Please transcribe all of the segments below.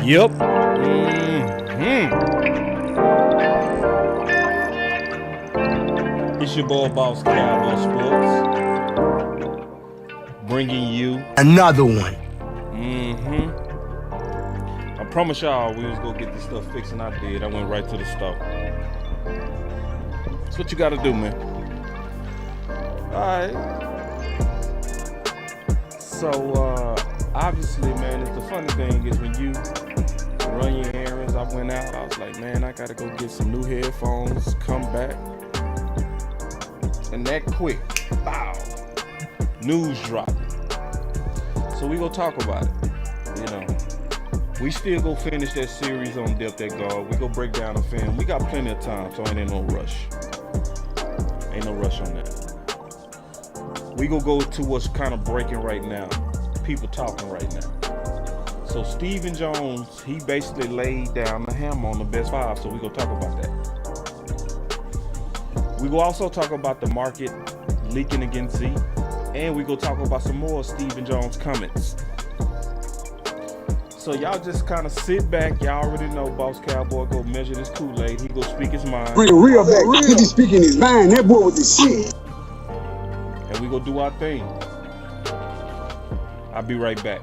Yep. It's your boy Boss Cowboy Sports, bringing you another one. I promise y'all we was gonna get this stuff fixed, and I did. I went right to the store. That's what you gotta do, man. Alright. So obviously, man, the funny thing is when you run your errands, I went out, I was like, man, I gotta go get some new headphones, come back. And that quick, bow, news dropping. So we gonna talk about it. You know, we still go finish that series on depth at guard. We go break down the film. We got plenty of time, so ain't no rush. Ain't no rush on that. We gonna go to what's kind of breaking right now. People talking right now. So Stephen Jones, he basically laid down the hammer on the best five. So we gonna talk about that. We will also talk about the market leaking against Zeke, and we go talk about some more Stephen Jones comments. So y'all just kind of sit back. Y'all already know Boss Cowboy go measure this Kool-Aid. He go speak his mind. Bring the real back. He be speaking his mind. That boy with the shit. And we go do our thing. I'll be right back.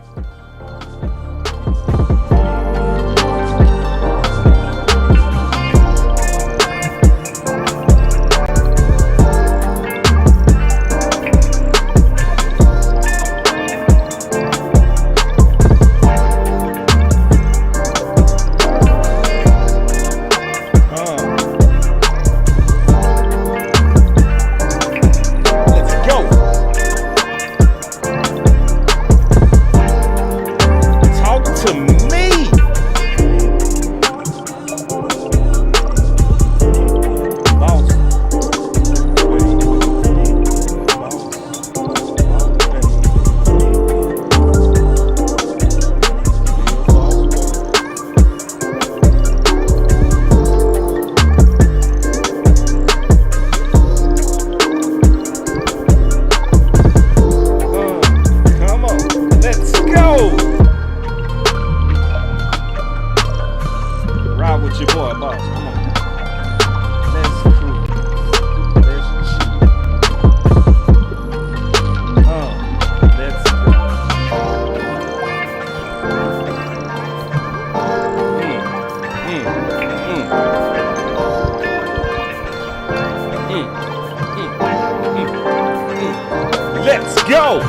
Let's go!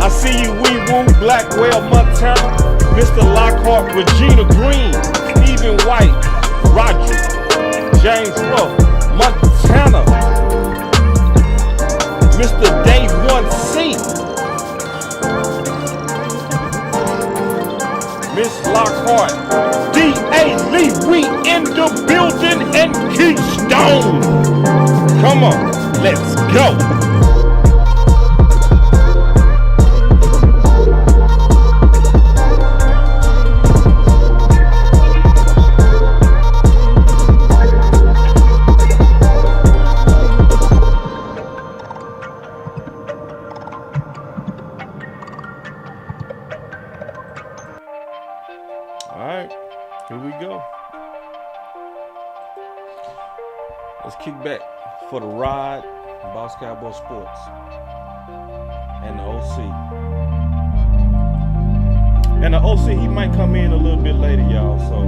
I see you, Wee Woo, Blackwell, Montana, Mr. Lockhart, Regina Green, Stephen White, Roderick, James Ruff, Montana, Mr. Day 1C, Miss Lockhart, D.A. Lee, we in the building, and Keystone. Come on, let's go. For the ride, Boss Cowboy Sports and the OC. And the OC, he might come in a little bit later, y'all. So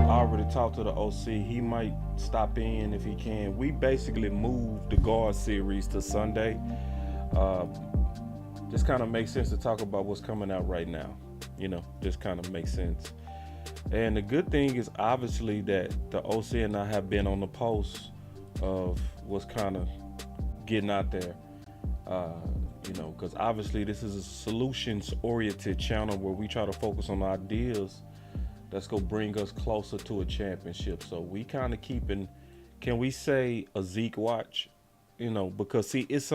I already talked to the OC. He might stop in if he can. We basically moved the guard series to Sunday. Just kind of makes sense to talk about what's coming out right now. You know, just kind of makes sense. And the good thing is obviously that the OC and I have been on the post of what's kind of getting out there, you know, because obviously this is a solutions-oriented channel where we try to focus on ideas that's going to bring us closer to a championship. So we kind of keeping, can we say, a Zeke watch, you know, because see, it's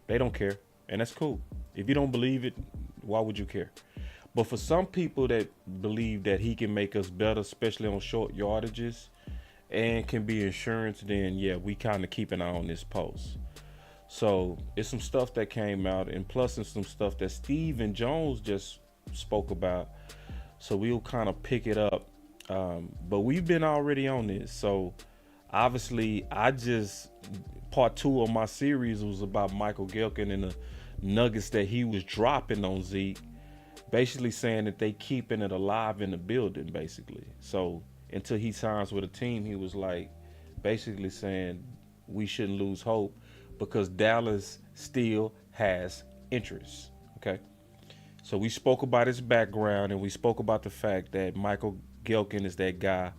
they don't care, and that's cool. If you don't believe it, why would you care? But for some people that believe that he can make us better, especially on short yardages, and can be insurance, then yeah, we kind of keep an eye on this post. So it's some stuff that came out, and plus it's some stuff that Stephen Jones just spoke about. So we'll kind of pick it up. But we've been already on this. So obviously, part 2 of my series was about Michael Gehlken and the nuggets that he was dropping on Zeke, basically saying that they keeping it alive in the building, basically. So until he signs with a team, he was like basically saying we shouldn't lose hope because Dallas still has interest. Okay. So we spoke about his background and we spoke about the fact that Michael Gehlken is that guy.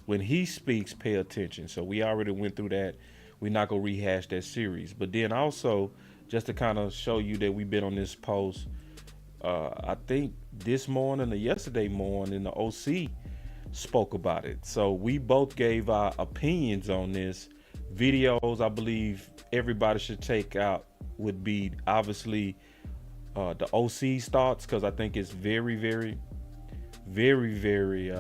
When he speaks, pay attention. So we already went through that. We're not going to rehash that series. But then also, just to kind of show you that we've been on this post, I think this morning or yesterday morning, the OC spoke about it. So we both gave our opinions on this. Videos I believe everybody should take out would be obviously the OC's thoughts, because I think it's very, very, very, very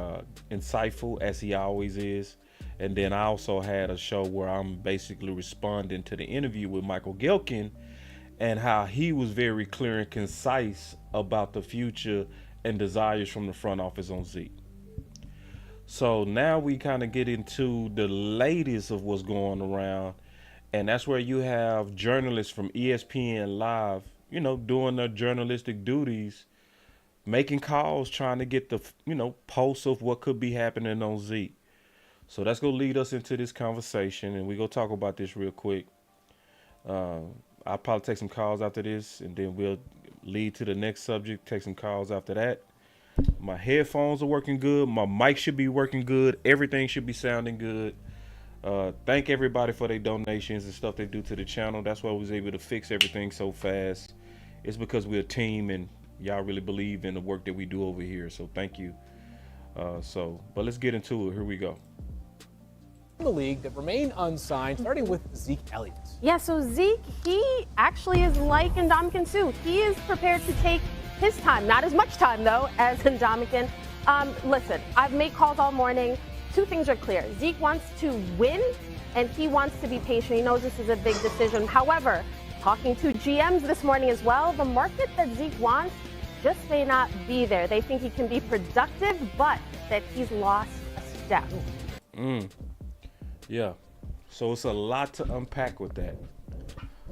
insightful, as he always is. And then I also had a show where I'm basically responding to the interview with Michael Gehlken and how he was very clear and concise about the future and desires from the front office on Zeke. So now we kind of get into the latest of what's going around, and that's where you have journalists from ESPN Live, doing their journalistic duties, making calls, trying to get the, pulse of what could be happening on Zeke. So that's going to lead us into this conversation, and we're going to talk about this real quick. I'll probably take some calls after this, and then we'll lead to the next subject, take some calls after that. My headphones are working good. My mic should be working good. Everything should be sounding good. Thank everybody for their donations and stuff they do to the channel. That's why I was able to fix everything so fast. It's because we're a team, and y'all really believe in the work that we do over here. So thank you. But let's get into it. Here we go. The league that remain unsigned, starting with Zeke Elliott. Yeah, so Zeke, he actually is like Ndamukong Suh. He is prepared to take his time, not as much time though as Ndamukong. Listen, I've made calls all morning. 2 things are clear. Zeke wants to win and he wants to be patient. He knows this is a big decision. However, talking to GMs this morning as well, the market that Zeke wants just may not be there. They think he can be productive, but that he's lost a step. Yeah, so it's a lot to unpack with that.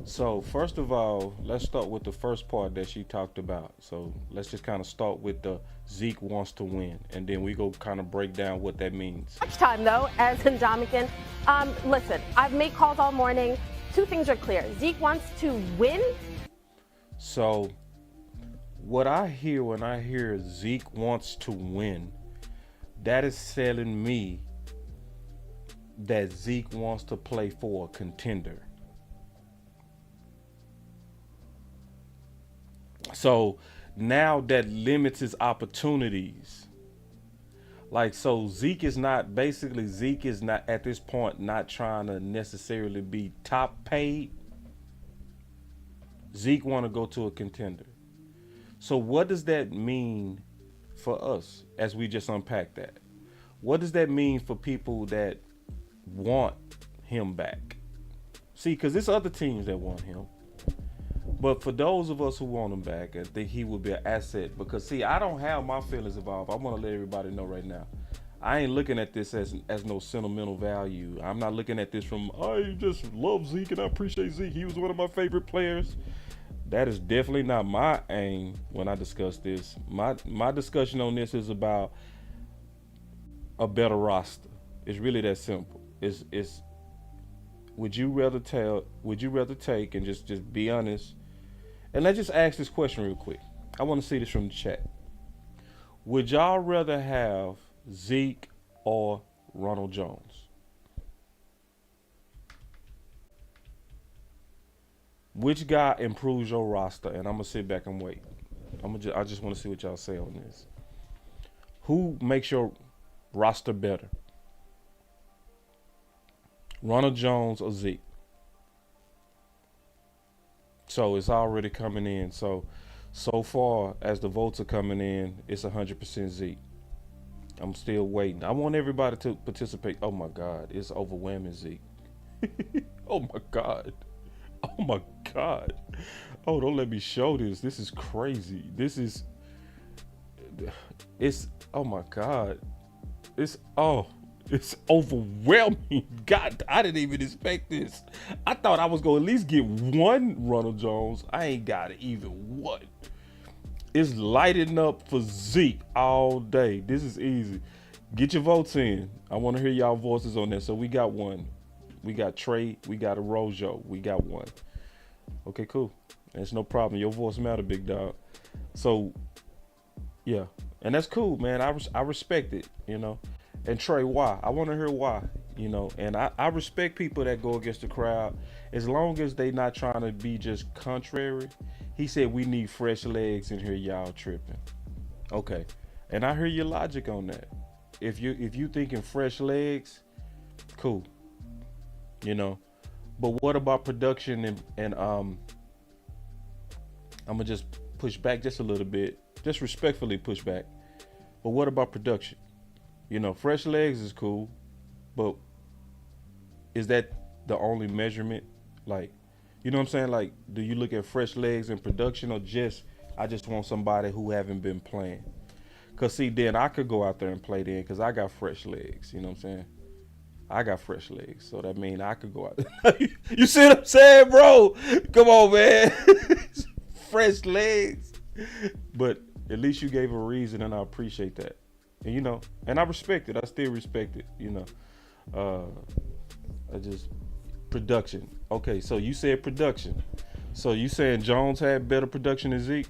So first of all, let's start with the first part that she talked about. So let's just kind of start with the Zeke wants to win, and then we go kind of break down what that means. Much time though as Ndamukong. Listen, I've made calls all morning. 2 things are clear. Zeke wants to win. So what I hear when I hear Zeke wants to win, that is telling me that Zeke wants to play for a contender. So now that limits his opportunities. Zeke is not at this point not trying to necessarily be top paid. Zeke want to go to a contender. So what does that mean for us as we just unpack that? What does that mean for people that want him back? See, because there's other teams that want him. But for those of us who want him back, I think he would be an asset. Because, see, I don't have my feelings involved. I want to let everybody know right now. I ain't looking at this as no sentimental value. I'm not looking at this from, I just love Zeke and I appreciate Zeke. He was one of my favorite players. That is definitely not my aim when I discuss this. My discussion on this is about a better roster. It's really that simple. It's would you rather take and just be honest? And let's just ask this question real quick. I want to see this from the chat. Would y'all rather have Zeke or Ronald Jones? Which guy improves your roster? And I'm gonna sit back and wait. I just want to see what y'all say on this. Who makes your roster better? Ronald Jones or Zeke? So it's already coming in. So far as the votes are coming in, it's 100% Zeke. I'm still waiting. I want everybody to participate. Oh my God, it's overwhelming Zeke. Oh my God. Oh my God. Oh, don't let me show this. This is crazy. it's oh my God, it's overwhelming. God, I didn't even expect this. I thought I was gonna at least get one Ronald Jones. I ain't got even one. It's lighting up for Zeke all day. This is easy. Get your votes in. I want to hear y'all voices on that. So we got one. We got Trey. We got a Rojo. We got one. Okay, cool. That's no problem. Your voice matter, big dog. So, yeah. And that's cool, man. I respect it, you know. And Trey, why? I want to hear why, you know. And I respect people that go against the crowd as long as they not trying to be just contrary. He said we need fresh legs in here, y'all tripping. Okay. And I hear your logic on that. If you thinking fresh legs, cool. You know. But what about production and I'm gonna just push back just a little bit. Just respectfully push back. But what about production? You know, fresh legs is cool, but is that the only measurement? Like, you know what I'm saying? Like, do you look at fresh legs in production or I just want somebody who haven't been playing? Because, see, then I could go out there and play then because I got fresh legs. You know what I'm saying? I got fresh legs. So that means I could go out there. You see what I'm saying, bro? Come on, man. Fresh legs. But at least you gave a reason, and I appreciate that. And, you know, and I respect it. I still respect it, you know. Production. Okay, so you said production. So you saying Jones had better production than Zeke?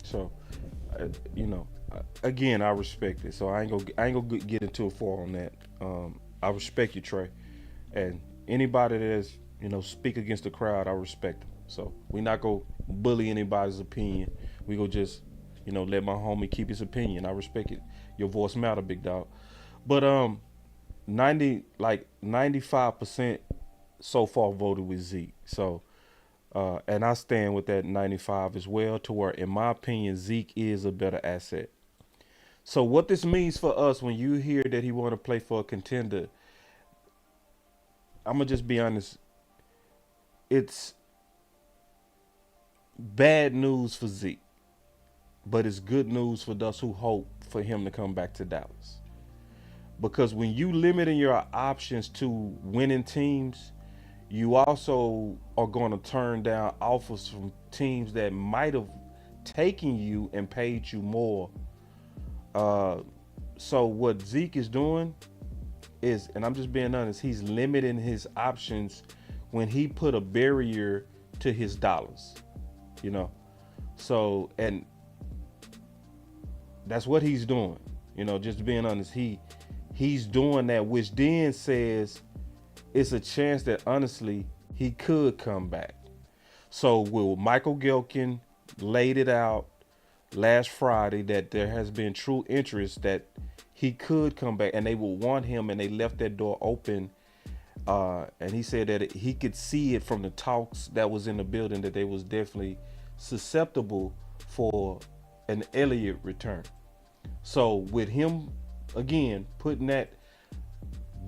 So, you know, again, I respect it. So I ain't gonna get into a far on that. I respect you, Trey. And anybody that's, you know, speak against the crowd, I respect them. So we not gonna bully anybody's opinion. We go just, you know, let my homie keep his opinion. I respect it. Your voice matter, big dog. But 95% so far voted with Zeke. So and I stand with that 95 as well, to where, in my opinion, Zeke is a better asset. So what this means for us, when you hear that he want to play for a contender, I'm gonna just be honest. It's bad news for Zeke, but it's good news for us who hope for him to come back to Dallas. Because when you limiting your options to winning teams, you also are going to turn down offers from teams that might have taken you and paid you more. So what Zeke is doing is, and I'm just being honest, he's limiting his options when he put a barrier to his dollars, you know. So, and that's what he's doing, you know, just being honest. He's doing that, which then says it's a chance that honestly he could come back. So will Michael Gehlken laid it out last Friday that there has been true interest that he could come back and they will want him, and they left that door open. And he said that he could see it from the talks that was in the building that they was definitely susceptible for an Elliott return. So with him, again, putting that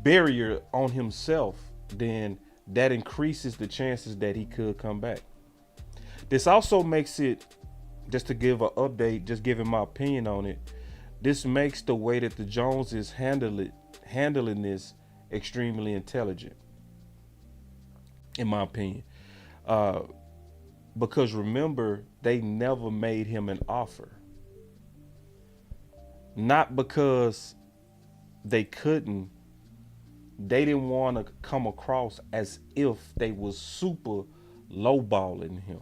barrier on himself, then that increases the chances that he could come back. This also makes it, just to give an update, just giving my opinion on it, this makes the way that the Jones is handling this extremely intelligent, in my opinion. Because remember, they never made him an offer. Not because they couldn't. They didn't want to come across as if they was super lowballing him.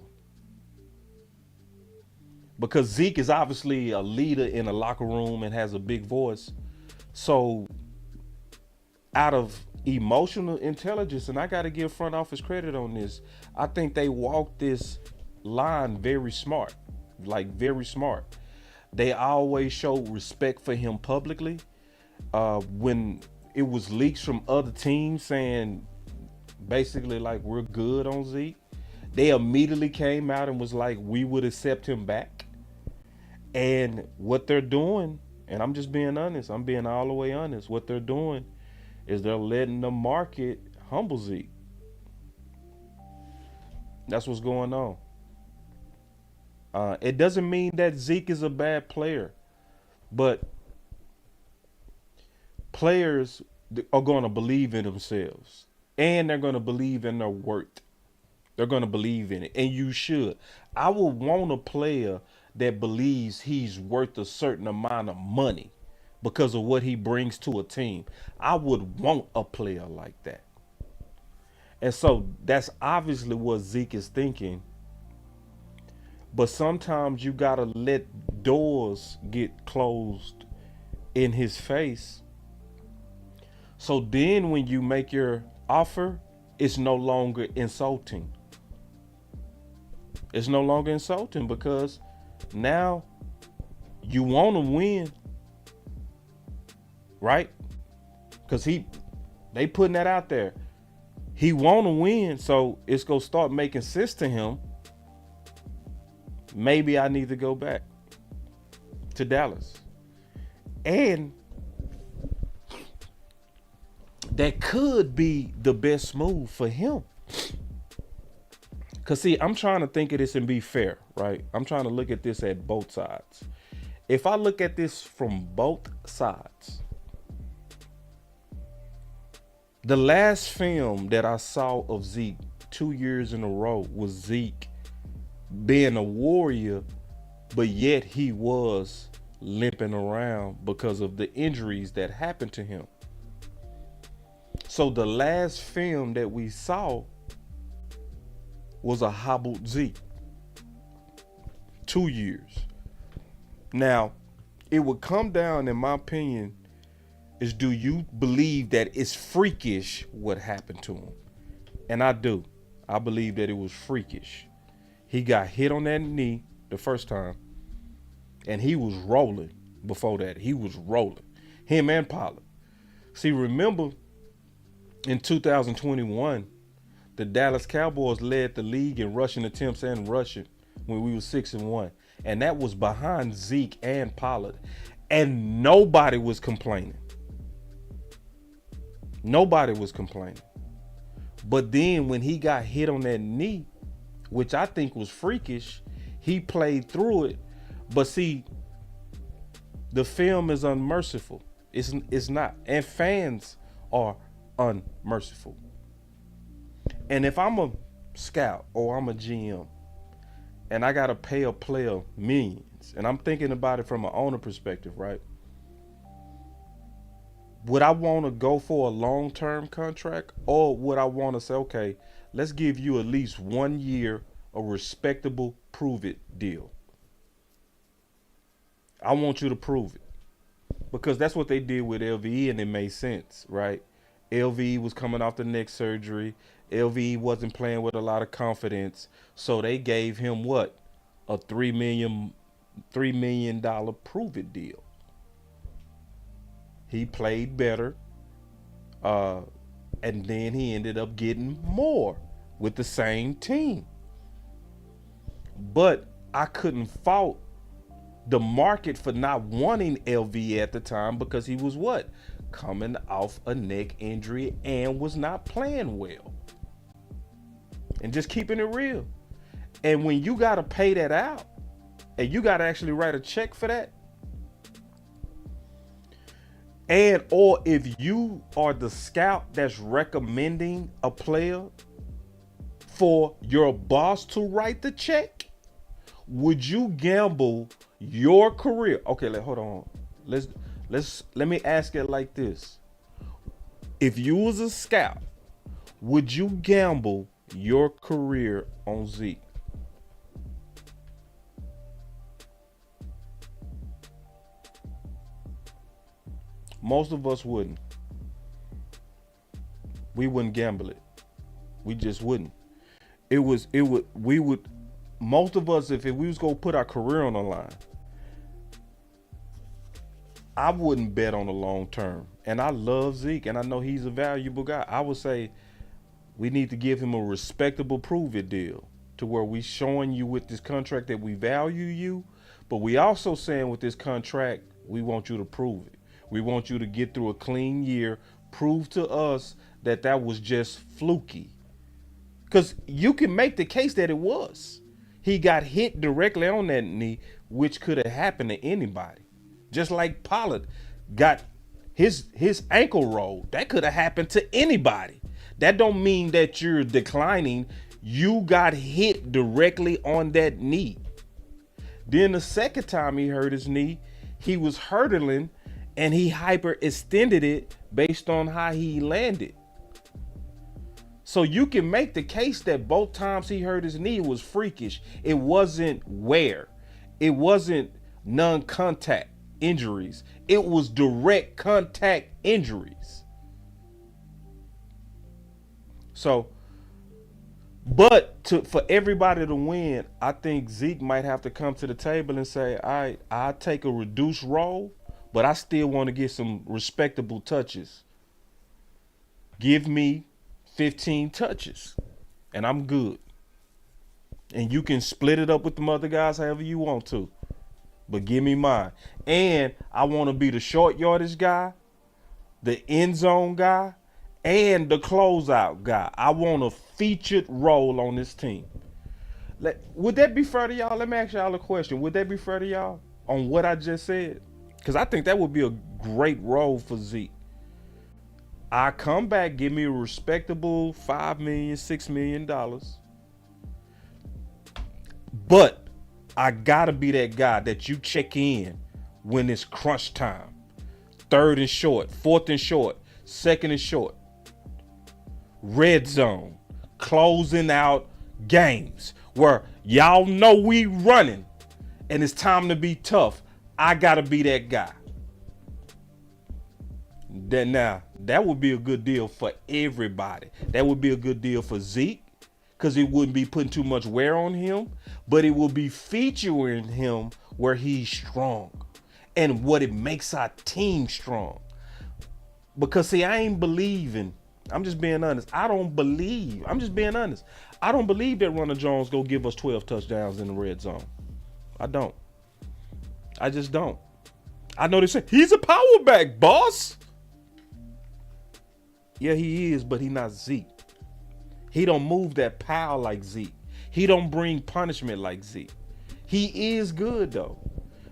Because Zeke is obviously a leader in a locker room and has a big voice. So out of emotional intelligence, and I got to give front office credit on this, I think they walked this line very smart, like very smart. They always showed respect for him publicly. When it was leaks from other teams saying basically like we're good on Zeke, they immediately came out and was like, we would accept him back. And what they're doing, and I'm just being honest, I'm being all the way honest, what they're doing is they're letting the market humble Zeke. That's what's going on. It doesn't mean that Zeke is a bad player, but players are going to believe in themselves, and they're going to believe in their worth. They're going to believe in it, and you should. I would want a player that believes he's worth a certain amount of money because of what he brings to a team. I would want a player like that. And so that's obviously what Zeke is thinking. But sometimes you got to let doors get closed in his face. So then when you make your offer, it's no longer insulting. It's no longer insulting because now you want to win, right? Because they putting that out there. He want to win, so it's going to start making sense to him. Maybe I need to go back to Dallas. And that could be the best move for him. Because, see, I'm trying to think of this and be fair, right? I'm trying to look at this at both sides. If I look at this from both sides, the last film that I saw of Zeke 2 years in a row was Zeke being a warrior, but yet he was limping around because of the injuries that happened to him. So the last film that we saw was a hobbled Zeke. 2 years. Now, it would come down, in my opinion, is do you believe that it's freakish what happened to him? And I do. I believe that it was freakish. He got hit on that knee the first time, and he was rolling before that. He was rolling. Him and Pollard. See, remember in 2021, the Dallas Cowboys led the league in rushing attempts and rushing when we were 6-1. And that was behind Zeke and Pollard. And nobody was complaining. Nobody was complaining. But then when he got hit on that knee, which I think was freakish, he played through it. But see, the film is unmerciful. It's not. And fans are unmerciful. And if I'm a scout or I'm a GM and I got to pay a player millions, and I'm thinking about it from an owner perspective, right? Would I want to go for a long-term contract, or would I want to say, okay, let's give you at least 1 year a respectable prove-it deal? I want you to prove it. Because that's what they did with LVE, and it made sense, right? LVE was coming off the neck surgery. LVE wasn't playing with a lot of confidence. So they gave him what? A $3 million prove-it deal. He played better. And then he ended up getting more with the same team. But I couldn't fault the market for not wanting LV at the time because he was what? Coming off a neck injury and was not playing well. And just keeping it real. And when you got to pay that out and you got to actually write a check for that, and or if you are the scout that's recommending a player for your boss to write the check, would you gamble your career? Okay, hold on. Let me ask it like this. If you was a scout, would you gamble your career on Zeke? Most of us wouldn't. We wouldn't gamble it. We just wouldn't. Most of us, if we was gonna put our career on the line, I wouldn't bet on the long term. And I love Zeke, and I know he's a valuable guy. I would say we need to give him a respectable prove-it deal to where we showing you with this contract that we value you, but we also saying with this contract, we want you to prove it. We want you to get through a clean year, prove to us that that was just fluky. Because you can make the case that it was. He got hit directly on that knee, which could have happened to anybody. Just like Pollard got his ankle rolled. That could have happened to anybody. That don't mean that you're declining. You got hit directly on that knee. Then the second time he hurt his knee, he was hurdling and he hyperextended it based on how he landed. So you can make the case that both times he hurt his knee was freakish. It wasn't wear. It wasn't non-contact injuries. It was direct contact injuries. So, but for everybody to win, I think Zeke might have to come to the table and say, all right, I'll take a reduced role, but I still want to get some respectable touches. Give me 15 touches and I'm good. And you can split it up with the other guys however you want to, but give me mine. And I want to be the short yardage guy, the end zone guy, and the closeout guy. I want a featured role on this team. Would that be fair to y'all? Let me ask y'all a question. Would that be fair to y'all on what I just said? Because I think that would be a great role for Zeke. I come back, give me a respectable $5 million, $6 million. But I gotta be that guy that you check in when it's crunch time. 3rd and short, 4th and short, 2nd and short. Red zone, closing out games where y'all know we running and it's time to be tough. I gotta be that guy. Then now, that would be a good deal for everybody. That would be a good deal for Zeke because it wouldn't be putting too much wear on him, but it will be featuring him where he's strong and what it makes our team strong. Because see, I ain't believing. I'm just being honest. I'm just being honest. I don't believe that Ronald Jones go give us 12 touchdowns in the red zone. I don't. I just don't. I know they say he's a power back, boss. Yeah, he is, but he not Zeke. He don't move that power like Zeke. He don't bring punishment like Zeke. He is good though,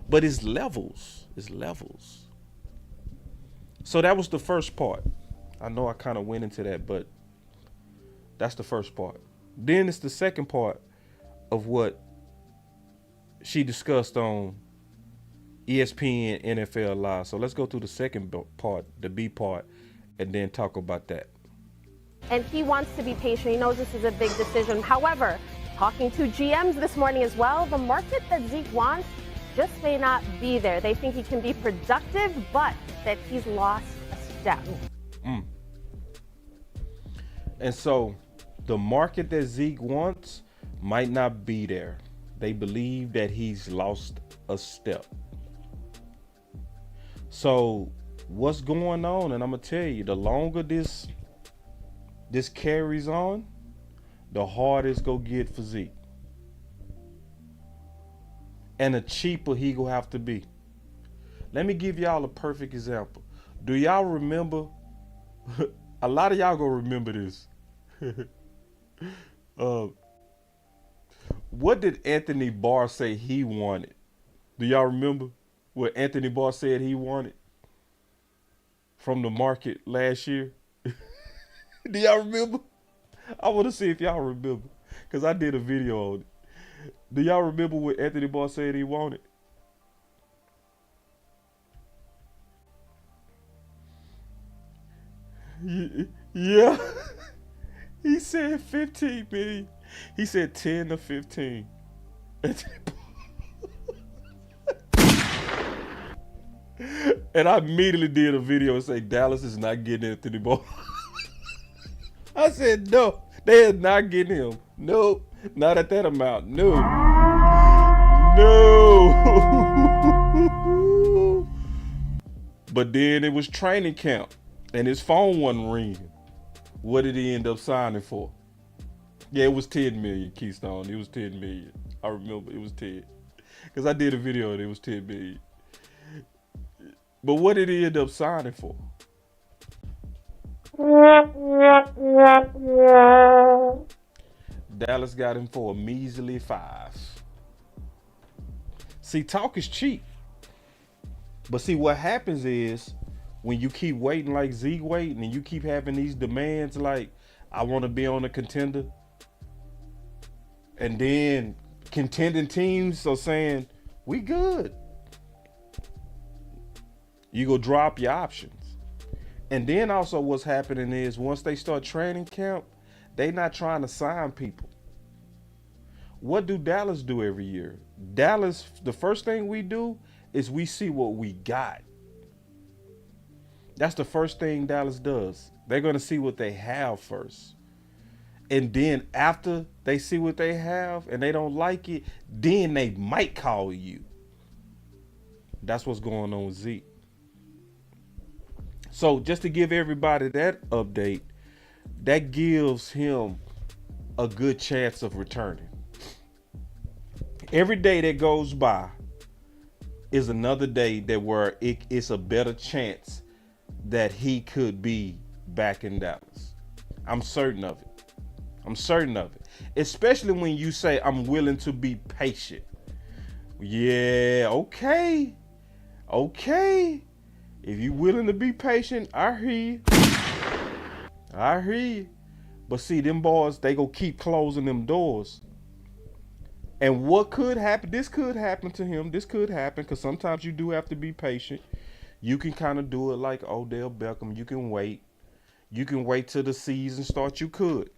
but it's levels. It's levels. So that was the first part. I know I kind of went into that, but that's the first part. Then it's the second part of what she discussed on ESPN NFL Live. So let's go through the second part, the B part, and then talk about that. And he wants to be patient. He knows this is a big decision. However, talking to GMs this morning as well, the market that Zeke wants just may not be there. They think he can be productive, but that he's lost a step. And so the market that Zeke wants might not be there. They believe that he's lost a step. So what's going on? And I'm gonna tell you, the longer this carries on, the harder it's gonna get for Zeke. And the cheaper he gonna have to be. Let me give y'all a perfect example. Do y'all remember? A lot of y'all gonna remember this. What did Anthony Barr say he wanted? Do y'all remember what Anthony Barr said he wanted from the market last year? Do y'all remember? I want to see if y'all remember, because I did a video on it. Do y'all remember what Anthony Barr said he wanted? Yeah. He said 15 million. He said 10 to 15. And I immediately did a video and say Dallas is not getting Anthony Barr. I said no, they are not getting him. Nope, not at that amount. No. But then it was training camp and his phone wasn't ringing. What did he end up signing for? Yeah, it was 10 million, Keystone. It was 10 million. I remember it was 10. Because I did a video and it was 10 million. But what did he end up signing for? Dallas got him for a measly 5. See, talk is cheap. But see, what happens is when you keep waiting like Zeke waiting and you keep having these demands like, I want to be on a contender. And then contending teams are saying, we good. You go drop your options. And then also what's happening is once they start training camp, they not trying to sign people. What do Dallas do every year? Dallas, the first thing we do is we see what we got. That's the first thing Dallas does. They're going to see what they have first. And then after they see what they have and they don't like it, then they might call you. That's what's going on with Zeke. So just to give everybody that update, that gives him a good chance of returning. Every day that goes by is another day that where it's a better chance that he could be back in Dallas. I'm certain of it. I'm certain of it. Especially when you say, I'm willing to be patient. Yeah, okay. Okay. If you're willing to be patient, I hear you. I hear you. But see, them boys, they go keep closing them doors. And what could happen? This could happen to him. This could happen because sometimes you do have to be patient. You can kind of do it like Odell Beckham. You can wait. You can wait till the season starts. You could.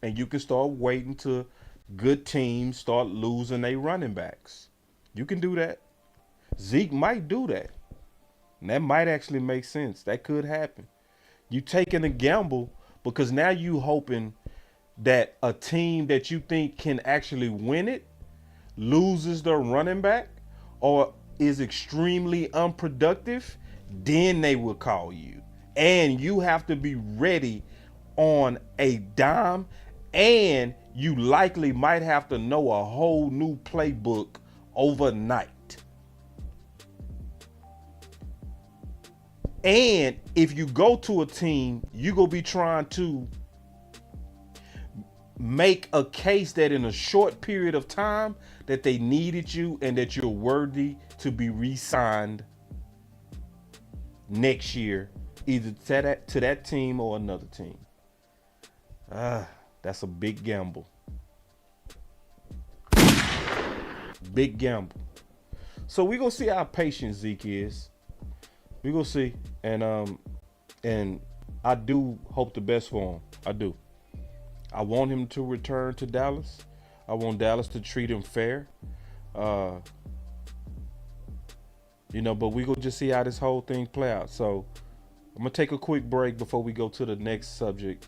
And you can start waiting till good teams start losing their running backs. You can do that. Zeke might do that. And that might actually make sense. That could happen. You taking a gamble because now you hoping that a team that you think can actually win it loses their running back or is extremely unproductive, then they will call you. And you have to be ready on a dime, and you likely might have to know a whole new playbook overnight. And if you go to a team, you gonna be trying to make a case that in a short period of time that they needed you and that you're worthy to be re-signed next year, either to that team or another team. That's a big gamble. Big gamble. So we're gonna see how patient Zeke is. We're gonna see. And I do hope the best for him. I do. I want him to return to Dallas. I want Dallas to treat him fair. But we gonna just see how this whole thing play out. So I'm gonna take a quick break before we go to the next subject.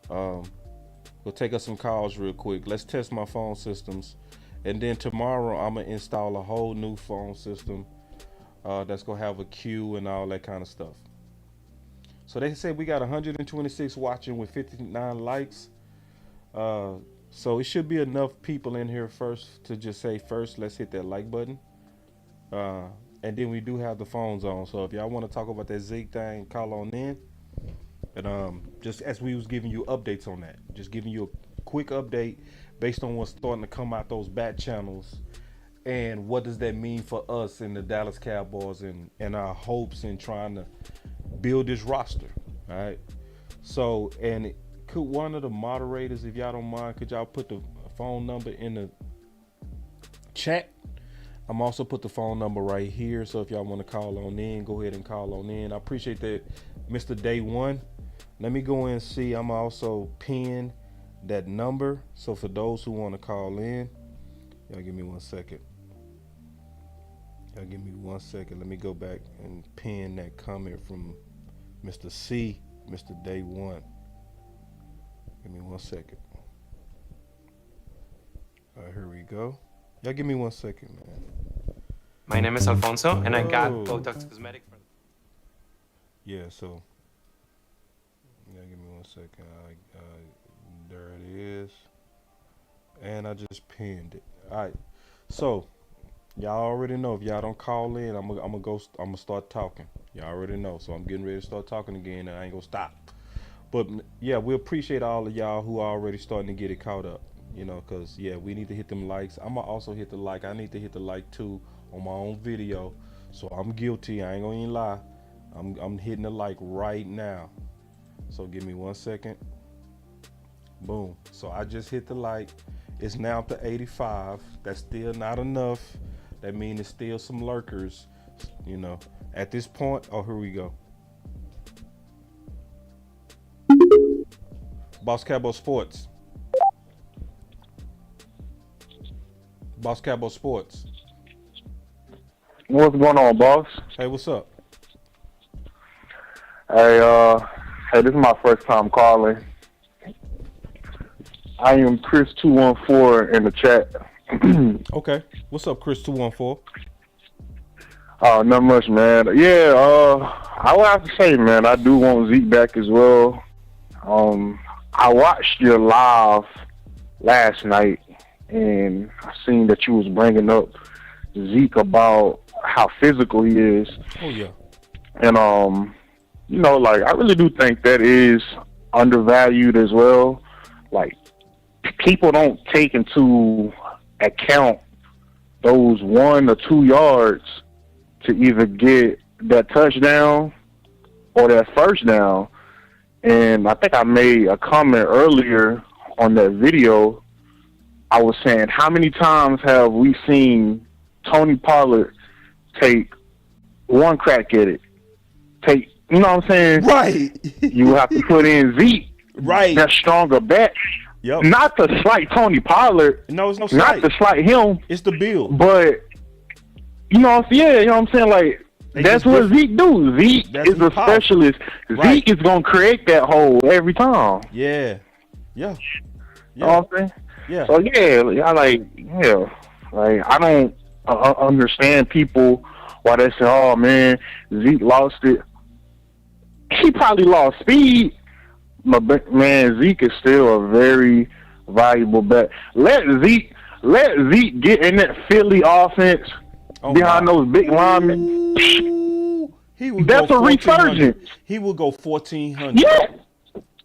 We'll take us some calls real quick. Let's test my phone systems. And then tomorrow I'm gonna install a whole new phone system that's gonna have a queue and all that kind of stuff. So they said we got 126 watching with 59 likes. So it should be enough people in here first to just say first, let's hit that like button. And then we do have the phones on. So if y'all want to talk about that Zeke thing, call on in. And just as we was giving you updates on that, just giving you a quick update based on what's starting to come out those back channels. And what does that mean for us in the Dallas Cowboys and our hopes in trying to build this roster, all right? So, and could one of the moderators, if y'all don't mind, could y'all put the phone number in the chat? I'm also put the phone number right here, so if y'all want to call on in, go ahead and call on in. I appreciate that, Mr. Day One. Let me go in and see. I'm also pin that number, so for those who want to call in, y'all give me 1 second. Y'all give me 1 second. Let me go back and pin that comment from Mr. C, Mr. Day One. Give me 1 second. All right, here we go. Y'all give me 1 second, man. My name is Alfonso, and I got Botox Cosmetic. Yeah, so. Yeah, give me 1 second. There it is. And I just pinned it. All right. So, y'all already know if y'all don't call in, I'm gonna start talking. Y'all already know. So I'm getting ready to start talking again, and I ain't gonna stop. But yeah, we appreciate all of y'all who are already starting to get it caught up. You know, because, yeah, we need to hit them likes. I'm going to also hit the like. I need to hit the like, too, on my own video. So I'm guilty. I ain't going to even lie. I'm hitting the like right now. So give me 1 second. Boom. So I just hit the like. It's now up to 85. That's still not enough. That means it's still some lurkers, you know. At this point, oh, here we go. Boss Cowboy Sports. Boss Cowboy Sports. What's going on, boss? Hey, what's up? Hey, this is my first time calling. I am Chris214 in the chat. Okay. What's up, Chris214? Oh, not much, man. Yeah, I would have to say, man, I do want Zeke back as well. I watched your live last night, and I seen that you was bringing up Zeke about how physical he is. Oh, yeah. And, you know, like, I really do think that is undervalued as well. Like, people don't take into account those 1 or 2 yards to either get that touchdown or that first down. And I think I made a comment earlier on that video. I was saying, how many times have we seen Tony Pollard take one crack at it? You know what I'm saying? Right. You have to put in Zeke. Right. That stronger bet. Yep. Not to slight Tony Pollard. No, it's no slight. Not to slight him. It's the build. But, you know what I'm saying? Like, that's what Zeke do. Zeke is a specialist. Right. Zeke is going to create that hole every time. Yeah. Yeah. You know what I'm saying? Yeah. So, I don't understand people why they say, oh, man, Zeke lost it. He probably lost speed, but, man, Zeke is still a very valuable bet. Let Zeke get in that Philly offense behind those big linemen. That's a resurgence. He will go 1,400. Yeah.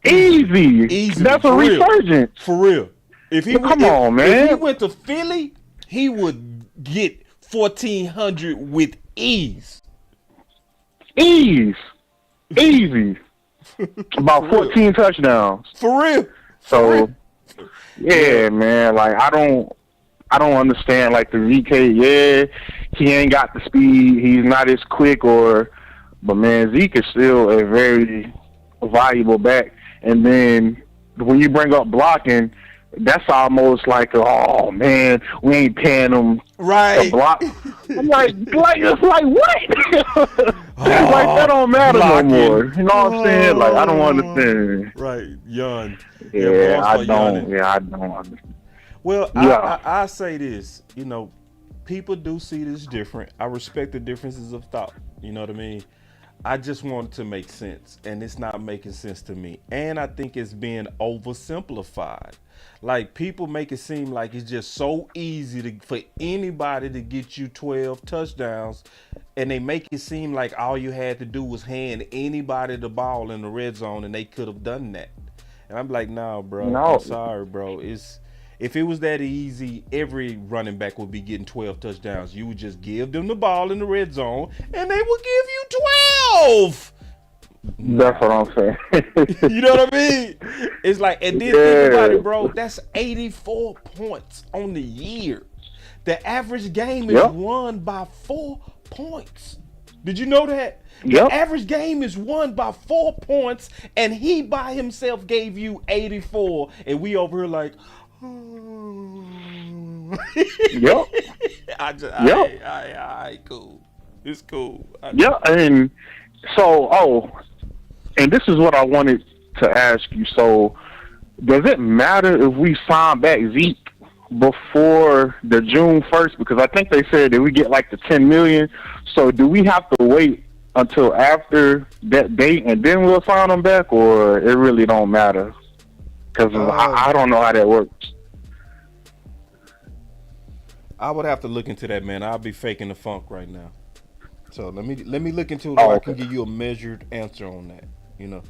Easy. That's a resurgence. For real. If he went to Philly, he would get 1,400 with ease. Easy. About 14 touchdowns. For real. So, yeah, man. Like, I don't understand. Like, the ZK. Yeah, he ain't got the speed. He's not as quick. But man, Zeke is still a very valuable back. And then when you bring up blocking, that's almost like, oh man, we ain't paying him to block. I'm like what? Like, that don't matter blocking. No more. You know what I'm saying? Like, I don't understand. Right, yawn. Yeah, I don't understand. Well, yeah. I say this, you know, people do see this different. I respect the differences of thought. You know what I mean? I just want it to make sense, and it's not making sense to me. And I think it's being oversimplified. Like, people make it seem like it's just so easy for anybody to get you 12 touchdowns, and they make it seem like all you had to do was hand anybody the ball in the red zone, and they could have done that. And I'm like, nah, bro. No. I'm sorry, bro. If it was that easy, every running back would be getting 12 touchdowns. You would just give them the ball in the red zone, and they would give you 12. That's what I'm saying. You know what I mean? It's like, and then think about it, bro. That's 84 points on the year. The average game is won by 4 points. Did you know that? The average game is won by 4 points, and he by himself gave you 84, and we over here like, cool. It's cool. And so, and this is what I wanted to ask you. So, does it matter if we sign back Zeke before the June 1st? Because I think they said that we get like the $10 million. So, do we have to wait until after that date and then we'll sign him back, or it really don't matter? Because I don't know how that works. I would have to look into that, man. I'll be faking the funk right now. So let me look into it. I can give you a measured answer on that. You know.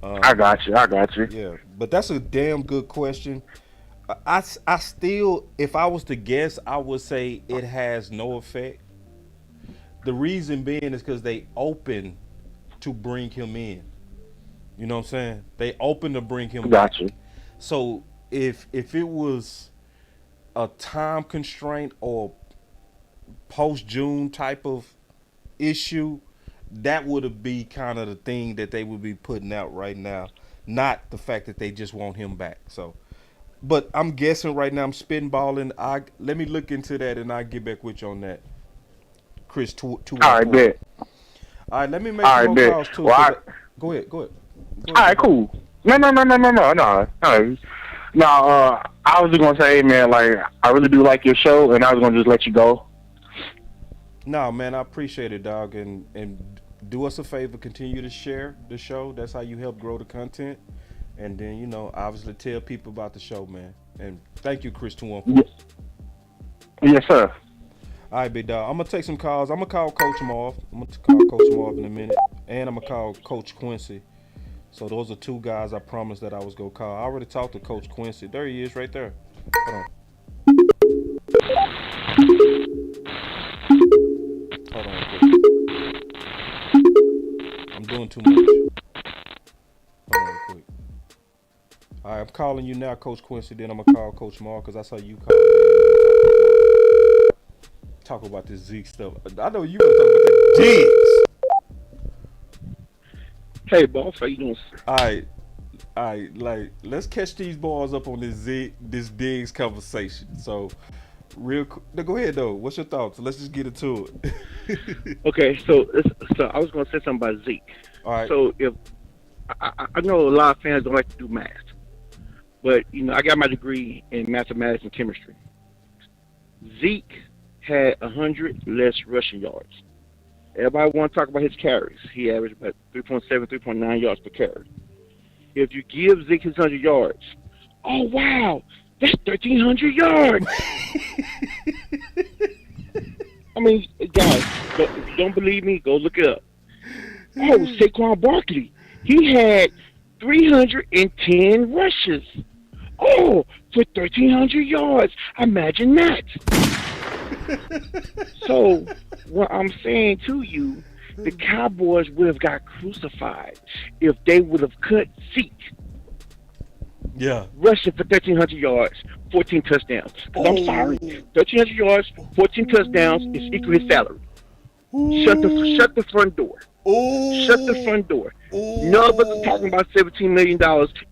I got you. Yeah, but that's a damn good question. I still, if I was to guess, I would say it has no effect. The reason being is because they open to bring him in. You know what I'm saying? They open to bring him back. Gotcha. So if it was a time constraint or post June type of issue, that would be kind of the thing that they would be putting out right now, not the fact that they just want him back. So, but I'm guessing right now, I'm spitballing. Let me look into that and I'll get back with you on that, Chris. All right, bet. All right, let me make some more calls too. Well, go ahead. All right, cool. No. Now, I was just gonna say, man, like I really do like your show, and I was gonna just let you go. No, man, I appreciate it, dog, and do us a favor, continue to share the show. That's how you help grow the content, and then obviously tell people about the show, man. And thank you, Chris 214. Yes, sir. All right, big dog. I'm gonna take some calls. I'm gonna call Coach Marv. I'm gonna call Coach Marv in a minute, and I'm gonna call Coach Quincy. So those are two guys I promised that I was gonna call. I already talked to Coach Quincy. There he is, right there. Hold on. Hold on, quick. I'm doing too much. Hold on, quick. All right, I'm calling you now, Coach Quincy. Then I'm gonna call Coach Mark because I saw you call. Talk about this Zeke stuff. I know you gonna talk about that Diggs. Hey, boss, how you doing? All right, like let's catch these balls up on this Diggs conversation. So, go ahead though. What's your thoughts? Let's just get into it. Okay, so I was going to say something about Zeke. All right. So if I know a lot of fans don't like to do math, but I got my degree in mathematics and chemistry. Zeke had 100 less rushing yards. Everybody want to talk about his carries. He averaged about 3.7, 3.9 yards per carry. If you give Zeke his 100 yards, oh, wow, that's 1,300 yards. I mean, guys, if you don't believe me, go look it up. Oh, Saquon Barkley, he had 310 rushes. Oh, for 1,300 yards. Imagine that. So, what I'm saying to you, the Cowboys would have got crucified if they would have cut Zeke. Yeah. Rushing for 1,300 yards, 14 touchdowns. Because I'm sorry, 1,300 yards, 14 touchdowns is equal his salary. Shut the front door. Shut the front door. None of us are talking about $17 million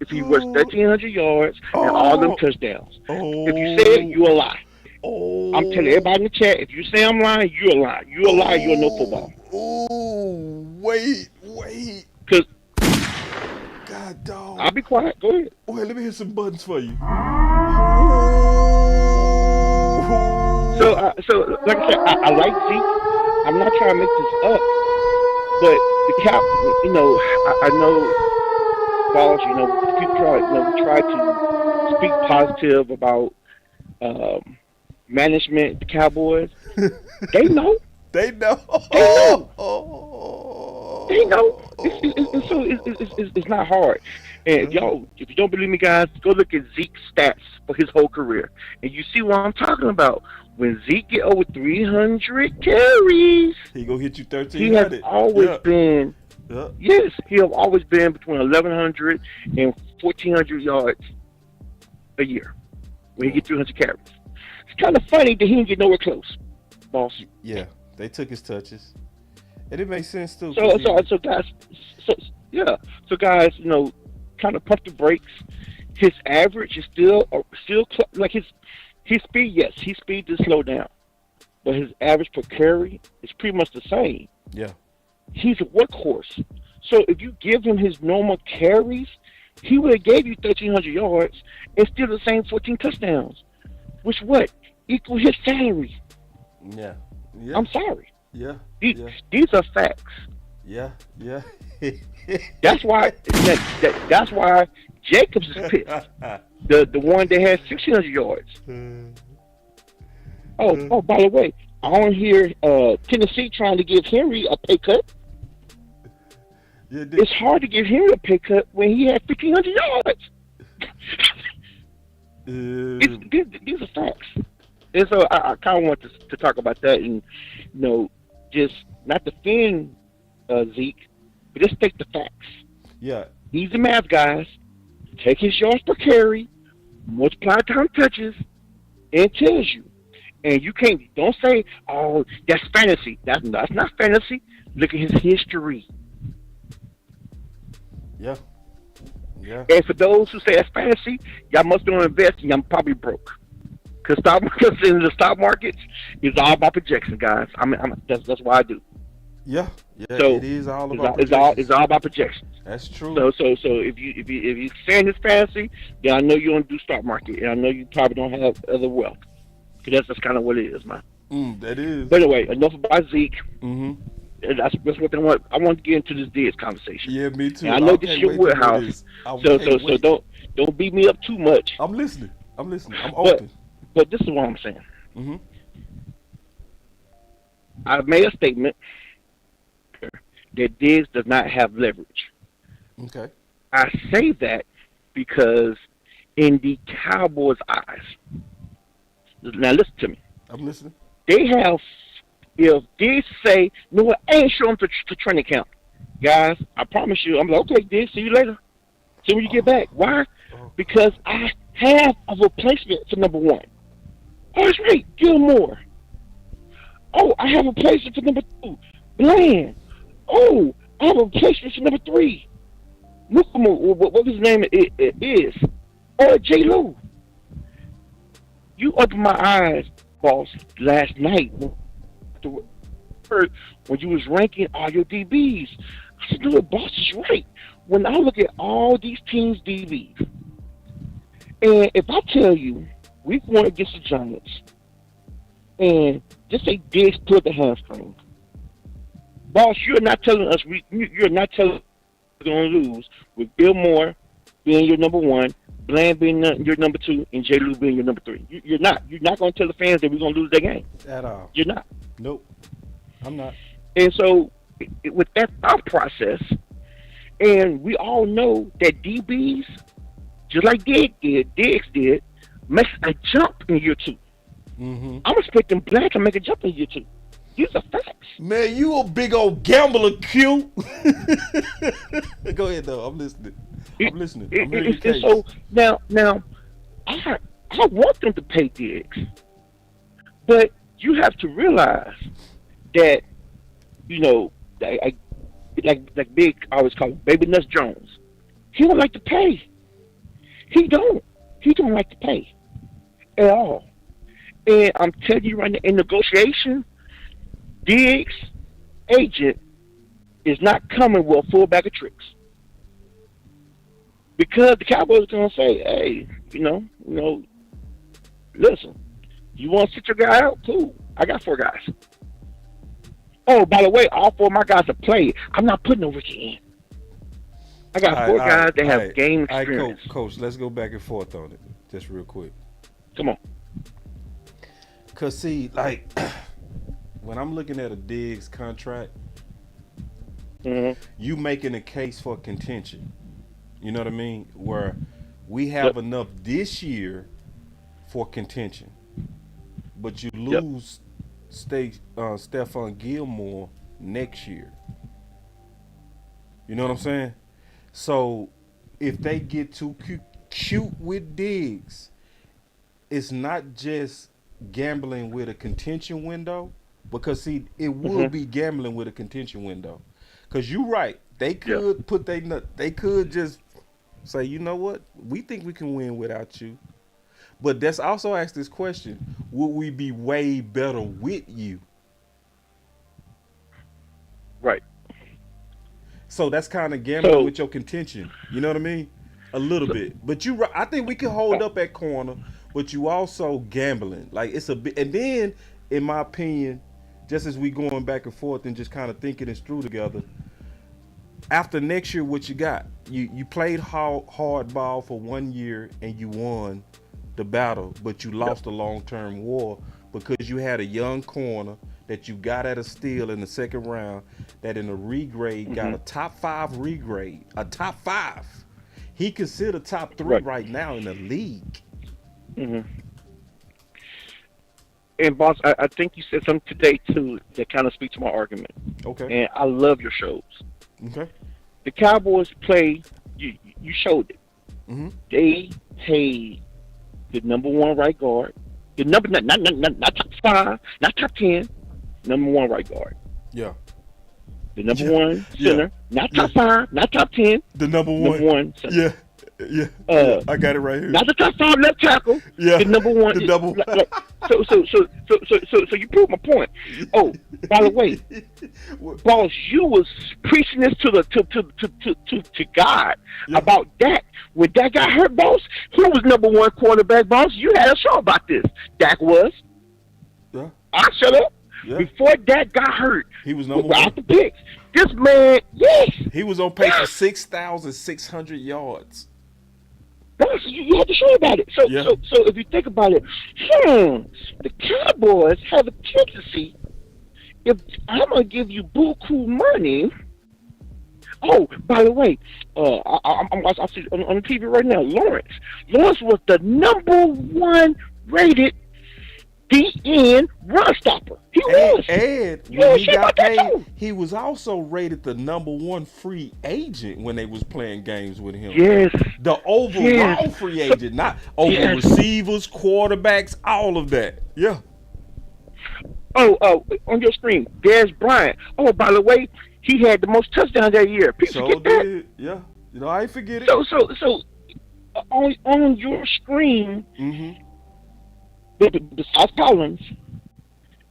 if he rushed 1,300 yards and all them touchdowns. If you say it, you a lie. I'm telling everybody in the chat, if you say I'm lying, you're a lie. You're a lie, you're no football. Wait. Because God, dog. I'll be quiet. Go ahead. Wait, let me hit some buttons for you. So like I said, I like Zeke. I'm not trying to make this up, but the Cow, I know, balls. People we try to speak positive about management, the Cowboys. They know. They know. They know. It's not hard. And if you don't believe me, guys, go look at Zeke's stats for his whole career, and you see what I'm talking about. When Zeke get over 300 carries, he gonna hit you 1,300. He has always been. Yeah. Yes, he have always been between 1,100 and 1,400 yards a year when he get 300 carries. It's kind of funny that he didn't get nowhere close, boss. Yeah, they took his touches, and it makes sense too. So guys, kind of pump the brakes. His average is still like his speed. Yes, his speed did slow down, but his average per carry is pretty much the same. Yeah, he's a workhorse. So if you give him his normal carries, he would have gave you 1,300 yards and still the same 14 touchdowns, which equal his salary. Yeah. I'm sorry. Yeah. These are facts. Yeah. That's why. That's why Jacobs is pissed. The one that has 1,600 yards. Oh, by the way, I don't hear Tennessee trying to give Henry a pay cut. Yeah, it's hard to give Henry a pay cut when he had 1,500 yards. These are facts. And so I kind of want to talk about that and, just not defend Zeke, but just take the facts. Yeah. He's the math guys. Take his yards per carry, multiply time touches, and it tells you. And you don't say, oh, that's fantasy. That's not fantasy. Look at his history. Yeah. Yeah. And for those who say that's fantasy, y'all must don't invest and y'all probably broke. Because in the stock markets, it's all about projection, guys. That's why I do. Yeah. Yeah. So it is all about it's all about projections. That's true. So if you saying it's fantasy, then I know you don't do stock market, and I know you probably don't have other wealth. Because that's kind of what it is, man. That is. But anyway, enough about Zeke. Mm-hmm. And that's what I want. I want to get into this Diggs conversation. Yeah, me too. And I know this is your warehouse. So don't beat me up too much. I'm listening. I'm open. But this is what I'm saying. Mm-hmm. I've made a statement that Diggs does not have leverage. Okay. I say that because in the Cowboys' eyes, now listen to me. I'm listening. They have, if Diggs say, no, what, I ain't showing to training camp. Guys, I promise you, I'm like, okay, Diggs, see you later. See when you get back. Why? Because I have a replacement for number one. Oh, that's right, Gilmore. Oh, I have a replacement for number two, Bland. Oh, I have a replacement for number three. Look at what his name is. Or J. Lou. You opened my eyes, boss, last night when you was ranking all your DBs. I said, no, boss is right. When I look at all these teams' DBs, and if I tell you we won against the Giants, and just say Diggs pulled the hamstring, boss, you're not telling us you're not telling us we're going to lose with Bill Moore being your number one, Bland being your number two, and J. Lou being your number three. You're not. You're not going to tell the fans that we're going to lose that game. At all. You're not. Nope. I'm not. And so, with that thought process, and we all know that DBs, just like Diggs did, makes a jump in year two. Mm-hmm. I'm expecting Bland to make a jump in year two. These are facts. Man, you a big old gambler, Q. Go ahead, though. I'm listening. I'm hearing your case. So now, I want them to pay Diggs, but you have to realize that, like Big always call him, Baby Nuts Jones. He don't like to pay. He don't like to pay at all. And I'm telling you right now, in negotiation, Diggs' agent is not coming with a full bag of tricks. Because the Cowboys are going to say, hey, listen, you want to sit your guy out? Cool. I got 4 guys. Oh, by the way, all 4 of my guys have played. I'm not putting no Ricky in. I got 4 guys that have game experience. Coach, let's go back and forth on it just real quick. Come on. Because, see, like, when I'm looking at a Diggs contract, you making a case for contention. You know what I mean? Where we have enough this year for contention, but you lose Stephon Gilmore next year. You know what I'm saying? So if they get too cute with Diggs, it's not just gambling with a contention window, because see, it would be gambling with a contention window. Because you're right, they could they could just say, you know what, we think we can win without you. But that's also ask this question: would we be way better with you? Right. So that's kind of gambling with your contention. You know what I mean? A little bit. But I think we can hold up at corner, but you also gambling. Like, it's a bit. And then, in my opinion, just as we going back and forth and just kind of thinking this through together, after next year, what you got? You played hard ball for 1 year and you won the battle, but you lost the long-term war because you had a young corner that you got at a steal in the second round that in a regrade got a top 5 regrade, a top 5. He considered top 3 right now in the league. Mm-hmm. And boss, I think you said something today too that kind of speaks to my argument. Okay. And I love your shows. Okay. The Cowboys play. You showed it. Mm-hmm. They paid the number one right guard. The number not top 5, not top 10. Number one right guard. Yeah. The number one center, not top 5, not top 10. The number one. Number one center. Yeah. I got it right here. Not the top 5 left tackle. Yeah. The number one. The double. So you prove my point. Oh, by the way, boss, you was preaching this to God about Dak. When Dak got hurt, boss, who was number one quarterback, boss? You had a show about this. Dak was. Yeah. I shut up. Yeah. Before Dak got hurt, he was number one. Without the picks. This man, yes. He was on pace for 6,600 yards. Boss, you have to show about it. So if you think about it, the Cowboys have a tendency, if I'm going to give you buku money. Oh, by the way, I see on the TV right now, Lawrence. Lawrence was the number one rated DN run stopper. He was. And when he got paid, he was also rated the number one free agent when they was playing games with him. Yes. The overall free agent, not over receivers, quarterbacks, all of that. Yeah. Oh, on your screen, there's Bryant. Oh, by the way, he had the most touchdowns that year. People forget that. Yeah. I ain't forget it. So on your screen, besides Collins.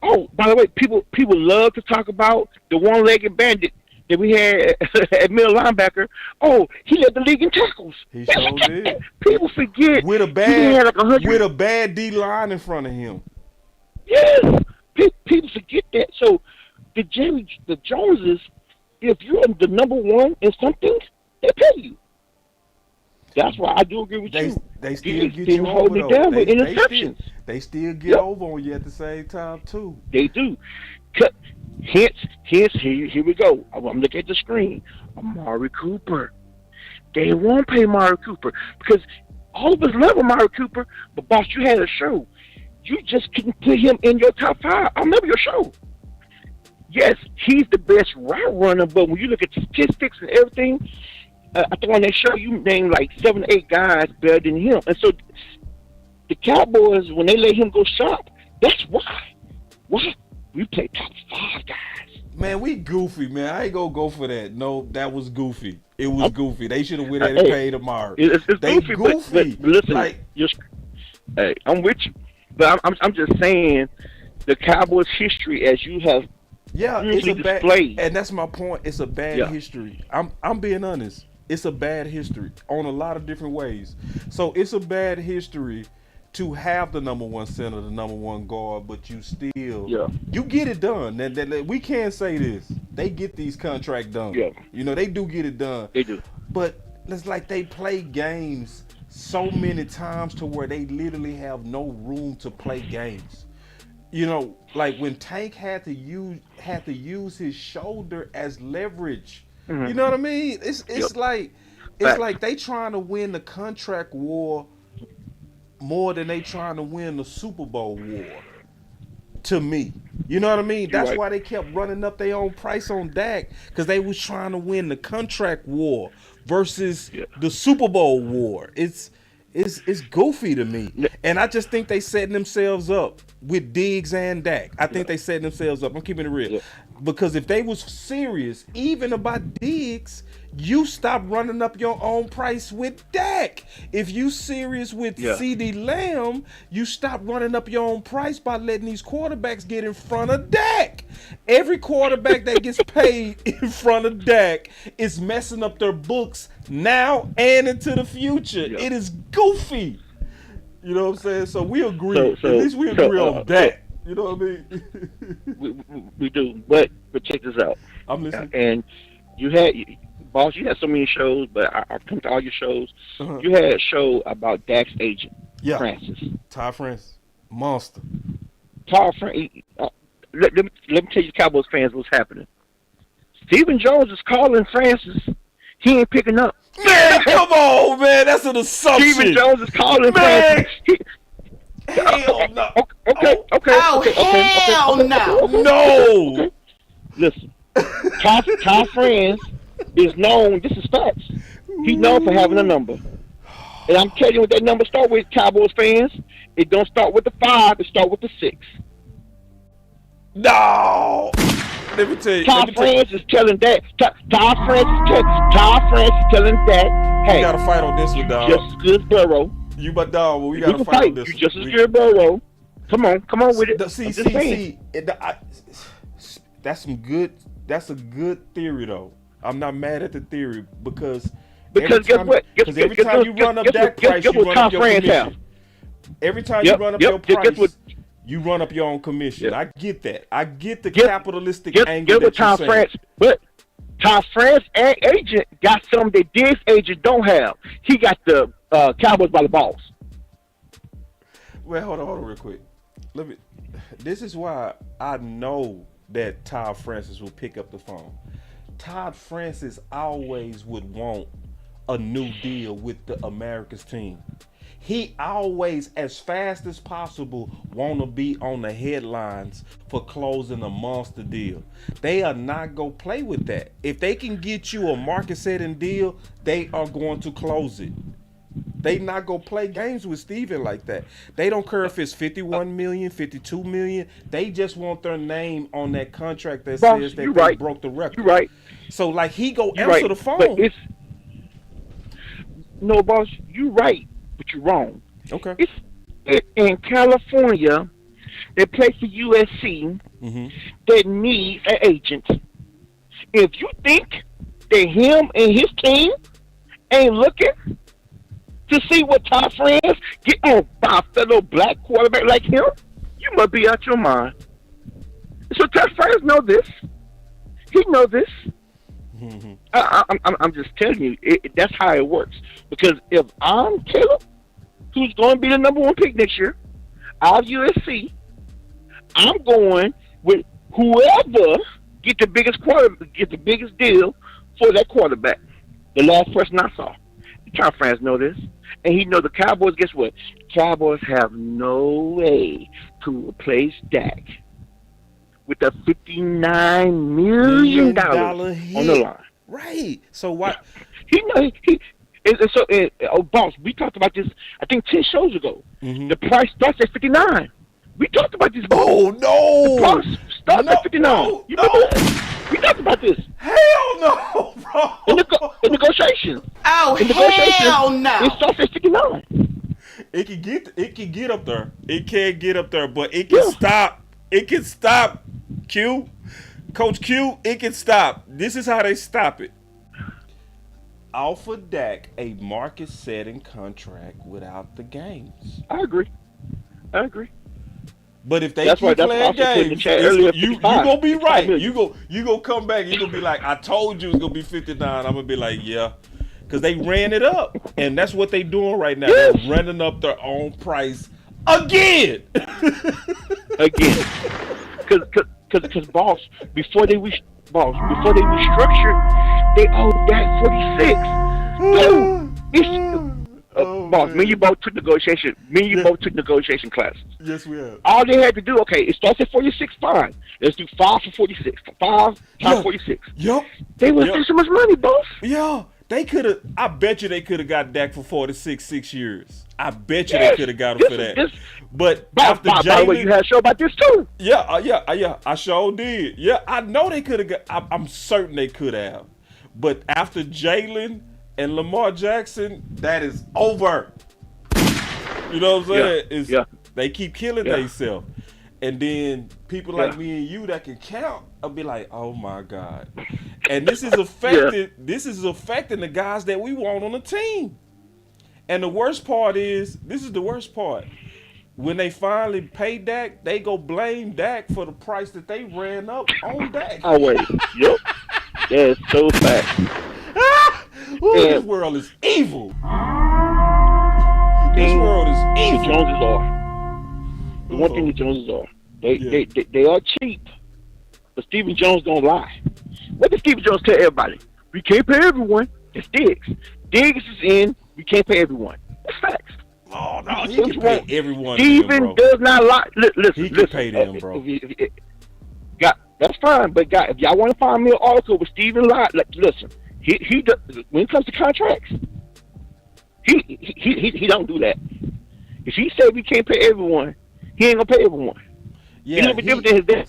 Oh, by the way, people love to talk about the one-legged bandit that we had at middle linebacker. Oh, he led the league in tackles. He sure did. People forget with a bad D line in front of him. Yes, people forget that. So the Joneses, if you're the number one in something, they pay you. That's why I do agree with you. They still get you over, though. They still get over on you at the same time, too. They do. Here we go. I'm looking at the screen. Amari Cooper. They won't pay Amari Cooper because all of us love Amari Cooper, but boss, you had a show. You just couldn't put him in your top 5. I remember your show. Yes, he's the best route runner, but when you look at statistics and everything, I think on that show you named like 7 or 8 guys better than him. And so the Cowboys, when they let him go shop, that's why. Why? We play top 5 guys. Man, we goofy, man. I ain't gonna go for that. No, that was goofy. It was goofy. They should have went ahead and paid Amari. It's goofy. But listen, hey, I'm with you. But I'm just saying the Cowboys' history, as you have it's a displayed. And that's my point. It's a bad history. I'm being honest. It's a bad history on a lot of different ways. So it's a bad history to have the number one center, the number one guard, but you still you get it done. We can't say this. They get these contracts done. Yeah. They do get it done. They do. But it's like they play games so many times to where they literally have no room to play games. Like when Tank had to use his shoulder as leverage. You know what I mean? It's like they trying to win the contract war more than they trying to win the Super Bowl war. To me, you know what I mean? That's why they kept running up their own price on Dak, because they was trying to win the contract war versus the Super Bowl war. It's goofy to me, and I just think they setting themselves up with Diggs and Dak. I think they setting themselves up. I'm keeping it real, because if they was serious even about Diggs, you stop running up your own price with Dak. If you serious with CD Lamb, you stop running up your own price by letting these quarterbacks get in front of Dak. Every quarterback that gets paid in front of Dak is messing up their books now and into the future. It is goofy. You know what I'm saying? So we agree. At least we agree on that. You know what I mean? we do. But check this out. I'm listening. And you had... Boss, you had so many shows, but I come to all your shows. You had a show about Dak's agent, Francis. Todd Francis. Monster. Todd Francis. Let me tell you, Cowboys fans, what's happening. Stephen Jones is calling Francis. He ain't picking up. Man, come on, man. That's an assumption. Stephen Jones is calling Francis. hell no. Okay. Hell no. No. Listen, Ty France is known. This is facts. He's known for having a number, and I'm telling you what that number start with, Cowboys fans. It don't start with the 5. It start with the 6. No. Let me tell you. Ty France is telling that. Ty France is telling that. Hey, we gotta fight on this one, dog. just as good as Burrow. You my dog, but we gotta can fight on this. You just as good as Burrow. Come on with it. That's some good. That's a good theory, though. I'm not mad at the theory because guess what? Because every time you run up that price, you run up your commission. Every time you run up your price, you run up your own commission. I get that. I get the capitalistic angle that you're saying. But Ty France and agent got something that Diggs agent don't have. He got the Cowboys by the balls. Well, hold on real quick. This is why I know that Todd Francis will pick up the phone. Todd Francis always would want a new deal with the America's team. He always, as fast as possible, want to be on the headlines for closing a monster deal. They are not going to play with that. If they can get you a market-setting deal, they are going to close it. They not going to play games with Steven like that. They don't care if it's 51 million, 52 million. They just want their name on that contract that says that they broke the record. You're right. So, like, he go answer the phone. But no, boss, you're right, but you're wrong. Okay. In California, they play for USC that needs an agent. If you think that him and his team ain't looking to see what Ty France get on by a fellow black quarterback like him, you must be out your mind. So Ty France know this. He know this. I'm just telling you, that's how it works. Because if I'm Caleb, who's going to be the number 1 pick next year, out of USC, I'm going with whoever get the biggest deal for that quarterback. The last person I saw. Ty France know this. And he know the Cowboys, guess what? Cowboys have no way to replace Dak with a $59 million on the line. Right. So what? He know boss, we talked about this, I think 10 shows ago. The price starts at 59. We talked about this. Oh, no. The price starts at 59. You remember that? We talked about this. Hell no, bro. In negotiations. Oh, hell no. It starts at 59. It can get up there. It can get up there, but it can stop. It can stop. Q, Coach Q, it can stop. This is how they stop it. Offer Dak a market-setting contract without the games. I agree. But if they keep playing games, you gonna be right. You go come back. You gonna be like, I told you it's gonna be 59. I'm gonna be like, yeah, because they ran it up, and that's what they doing right now. They're running up their own price again. Because boss, before they restructured, they owed that 46. Boss, me and you both took negotiation. Both took negotiation classes. Yes, we have. All they had to do, okay, it starts at 46. Fine, let's do 5 for 46. 5 times 46. Yep. They would save so much money, boss. Yeah, they could have. I bet you they could have got Dak for 46 6 years. I bet you they could have got him for that. But after Jalen, by the way, you had a show about this too. Yeah. I sure did. Yeah, I know they could have got. I'm certain they could have. But after Jalen and Lamar Jackson, that is over. You know what I'm saying? They keep killing themselves. And then people like me and you that can count, I'll be like, oh my God. And this is affecting the guys that we want on the team. And the worst part is, this is the worst part. When they finally pay Dak, they go blame Dak for the price that they ran up on Dak. Oh wait. Yep. That's so fast. This world is evil. This world is evil. The Joneses are. The one thing the Joneses are. They are cheap. But Stephen Jones don't lie. What did Stephen Jones tell everybody? We can't pay everyone. It's Diggs. Diggs is in. We can't pay everyone. That's facts. Oh no, he can pay everyone. Steven does not lie. Listen, he can pay them, bro. That's fine, but guys, if y'all want to find me an article with Steven lie, listen, he does, when it comes to contracts, he don't do that. If he said we can't pay everyone, he ain't gonna pay everyone. Yeah, he different than his dad.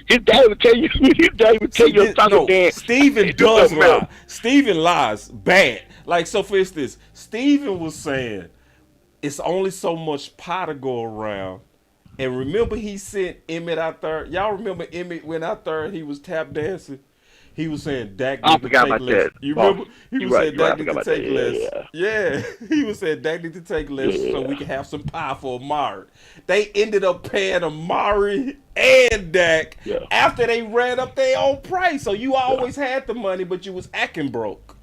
His dad would tell you. His dad would tell you. Steven does lie. Steven lies bad. Like, so for instance, Steven was saying it's only so much pie to go around. And remember, he sent Emmett out there. Y'all remember Emmett went out there and he was tap dancing? He was saying Dak need to take less. You remember? He was saying Dak need to take less. Yeah. He was saying Dak need to take less so we can have some pie for Amari. They ended up paying Amari and Dak after they ran up their own price. So you always had the money, but you was acting broke.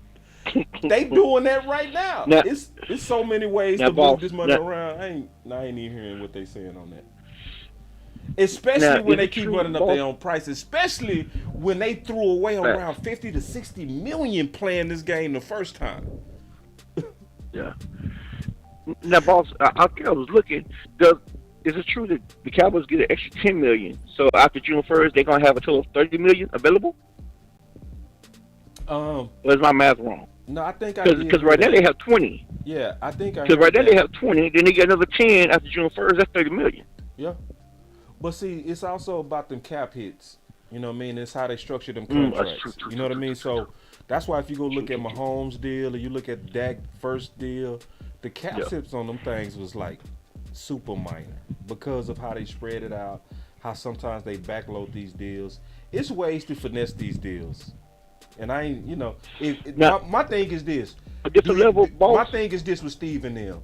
They doing that right now. It's so many ways to move this money around. I ain't even hearing what they saying on that. Especially when they keep running up their own price. Especially when they threw away around 50 to 60 million playing this game the first time. Yeah. Now, boss, I was looking. Is it true that the Cowboys get an extra 10 million? So after June 1st, they're gonna have a total of 30 million available? Or is my math wrong? No, I think because right now they have 20. Yeah, I think because right now they have 20. Then they get another 10 after June 1st. That's 30 million. Yeah. But see, it's also about them cap hits. You know what I mean? It's how they structure them contracts. You know what I mean? So that's why if you go look at Mahomes' deal or you look at Dak first deal, the cap hits on them things was like super minor because of how they spread it out, how sometimes they backload these deals. It's ways to finesse these deals. And I ain't, you know, my thing is this. My thing is this with Steve and them.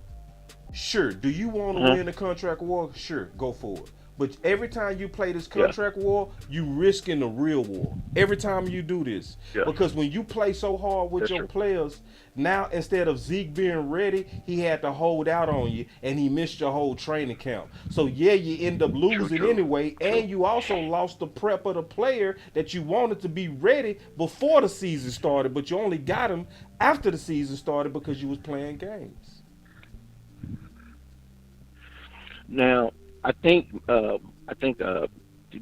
Sure, do you want to win the contract war? Sure, go for it. But every time you play this contract war, you risking the real war. Every time you do this. Yeah. Because when you play so hard with your players, now instead of Zeke being ready, he had to hold out on you and he missed your whole training camp. So yeah, you end up losing anyway, and you also lost the prep of the player that you wanted to be ready before the season started, but you only got him after the season started because you was playing games. Now, I think the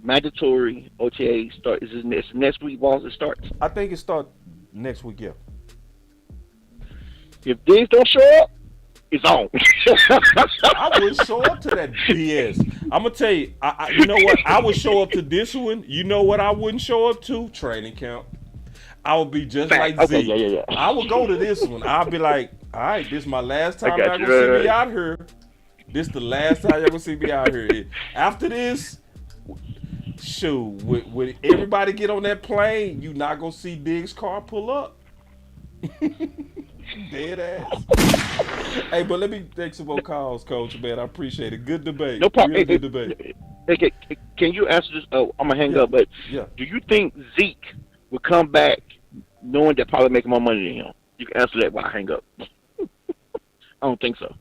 mandatory OTA start is next week. Balls it starts. I think it starts next week. Yeah. If Diggs don't show up, it's on. I wouldn't show up to that BS. I'm gonna tell you. You know what? I would show up to this one. You know what? I wouldn't show up to training camp. I would be just like Zeke. Yeah. I would go to this one. I'll be like, all right, this is my last time y'all gonna see me out here. This the last time y'all gonna see me out here. After this, shoot, when everybody get on that plane, you not gonna see Diggs' car pull up. Dead ass. Hey, but let me take some more calls, Coach, man. I appreciate it. Good debate. No problem. Real good debate. Hey, can you answer this? Oh, I'm gonna hang up, but do you think Zeke will come back knowing that probably making more money than him? You can answer that while I hang up. I don't think so.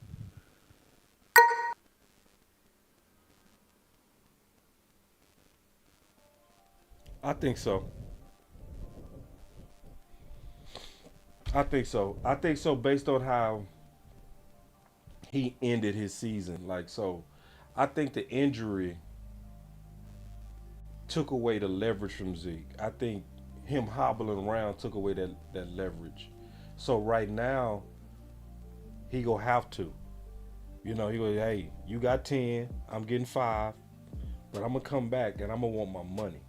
I think so. I think so based on how he ended his season. Like, so I think the injury took away the leverage from Zeke. I think him hobbling around took away that leverage. So right now, he gonna have to. You know, he go, hey, you got 10, I'm getting 5, but I'm gonna come back and I'm gonna want my money.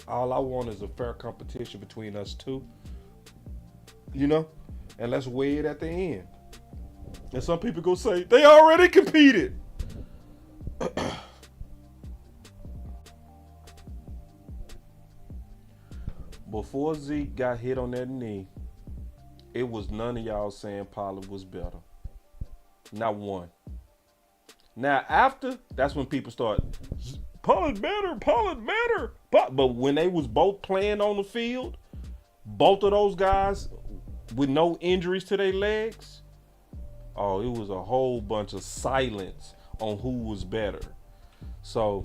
All I want is a fair competition between us two, you know, and let's weigh it at the end. And some people go say, they already competed. Before Zeke got hit on that knee, it was none of y'all saying Pollard was better. Not one. Now after, that's when people start, Pollard better. But when they was both playing on the field, both of those guys with no injuries to their legs, oh, it was a whole bunch of silence on who was better. So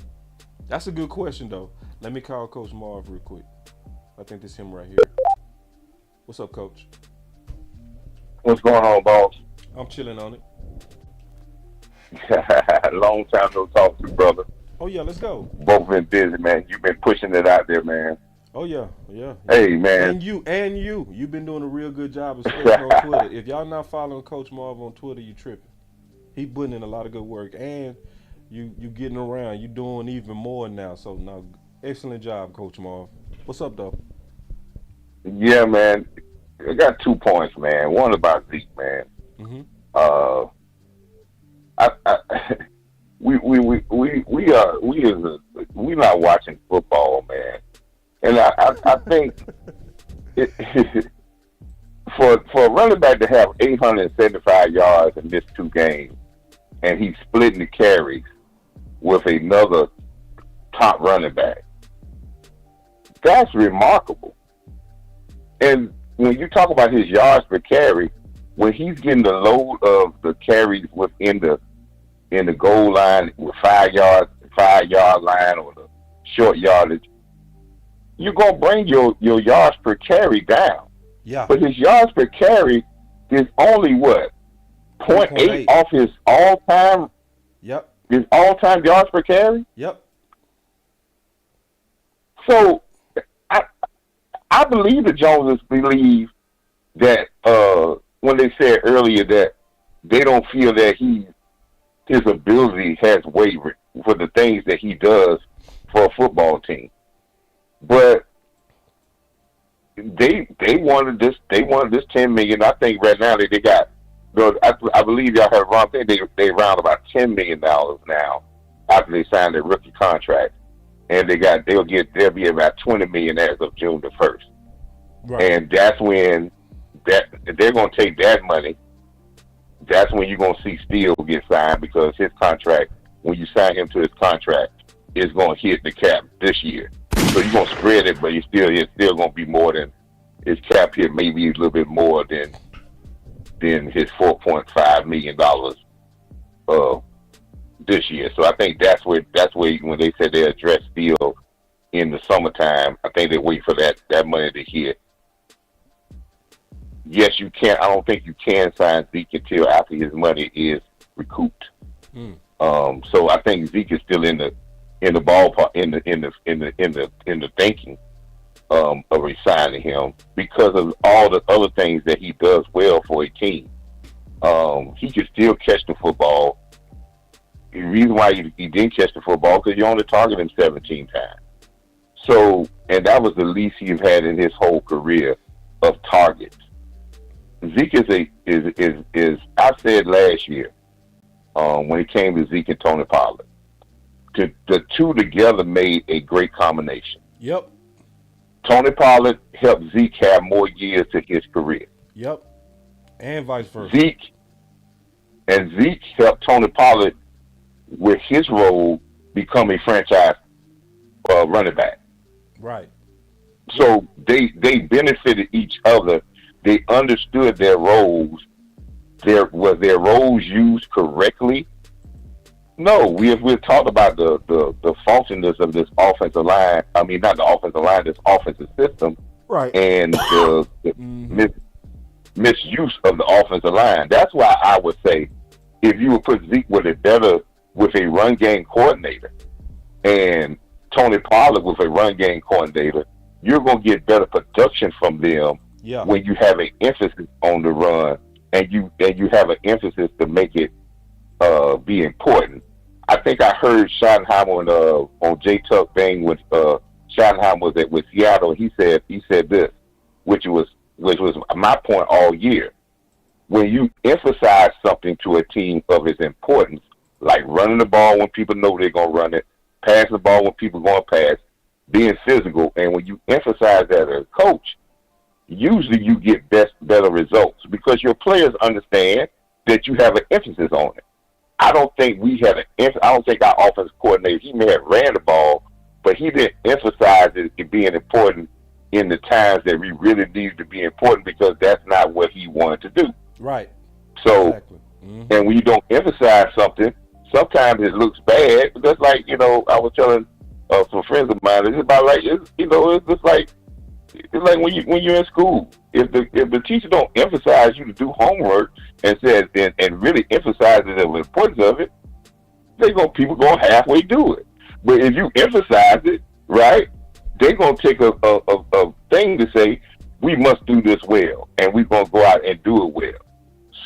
that's a good question though. Let me call Coach Marv real quick. I think this is him right here. What's up, Coach? What's going on, boss? I'm chilling on it. Long time no talk to, brother. Oh yeah, let's go. Both been busy, man. You've been pushing it out there, man. Oh yeah, yeah. Hey, man. And you've been doing a real good job of spreading on Twitter. If y'all not following Coach Marv on Twitter, you tripping. He putting in a lot of good work, and you getting around. You doing even more now. So now, excellent job, Coach Marv. What's up, though? Yeah, man. I got 2 points, man. One about Zeke, man. Mm-hmm. We not watching football, man. And I think for a running back to have 875 yards and miss 2 games, and he's splitting the carries with another top running back, that's remarkable. And when you talk about his yards per carry, when he's getting the load of the carries within the goal line with 5 yard line or the short yardage, you're gonna bring your yards per carry down. Yeah. But his yards per carry is only what? 0.8 off his all time. Yep. His all time yards per carry? Yep. So I believe the Joneses believe that when they said earlier that they don't feel that his ability has wavered for the things that he does for a football team. But they wanted this $10 million. I think right now that they got, I believe y'all have wrong. They around about $10 million now after they signed their rookie contract, and they'll be about $20 million as of June the 1st. Right. And that's when they're going to take that money. That's when you're going to see Steele get signed, because his contract, when you sign him to his contract, is going to hit the cap this year. So you're going to spread it, but it's still going to be more than his cap hit, maybe a little bit more than his $4.5 million this year. So I think that's where when they said they address Steele in the summertime, I think they wait for that money to hit. Yes, you can't. I don't think you can sign Zeke until after his money is recouped. So I think Zeke is still in the ballpark, in the thinking of resigning him, because of all the other things that he does well for a team. He can still catch the football. The reason why he didn't catch the football, because you only targeted him 17 times. So, and that was the least he's had in his whole career of targets. Zeke is I said last year, when it came to Zeke and Tony Pollard, the two together made a great combination. Yep. Tony Pollard helped Zeke have more years to his career. Yep. And vice versa. Zeke helped Tony Pollard with his role become a franchise running back. Right. So they benefited each other. They understood their roles. Was their roles used correctly? No, we've talked about the functionalness of this offensive line. I mean, not the offensive line, this offensive system, right? And the misuse of the offensive line. That's why I would say, if you would put Zeke with a run game coordinator and Tony Pollard with a run game coordinator, you're going to get better production from them. Yeah. When you have an emphasis on the run and you have an emphasis to make it be important. I think I heard Schottenheimer on J Tuck thing with Schottenheimer was with Seattle. He said this, which was my point all year. When you emphasize something to a team of its importance, like running the ball when people know they're gonna run it, passing the ball when people are gonna pass, being physical, and when you emphasize that as a coach, usually you get better results because your players understand that you have an emphasis on it. I don't think our offensive coordinator, he may have ran the ball, but he didn't emphasize it being important in the times that we really needed to be important, because that's not what he wanted to do. Right. So, exactly. And when you don't emphasize something, sometimes it looks bad. That's like, I was telling some friends of mine, it's about like, it's just like like when you're in school, if the teacher don't emphasize you to do homework and says and really emphasizes the importance of it, people gonna halfway do it. But if you emphasize it, right, they're gonna take a thing to say we must do this well, and we're gonna go out and do it well.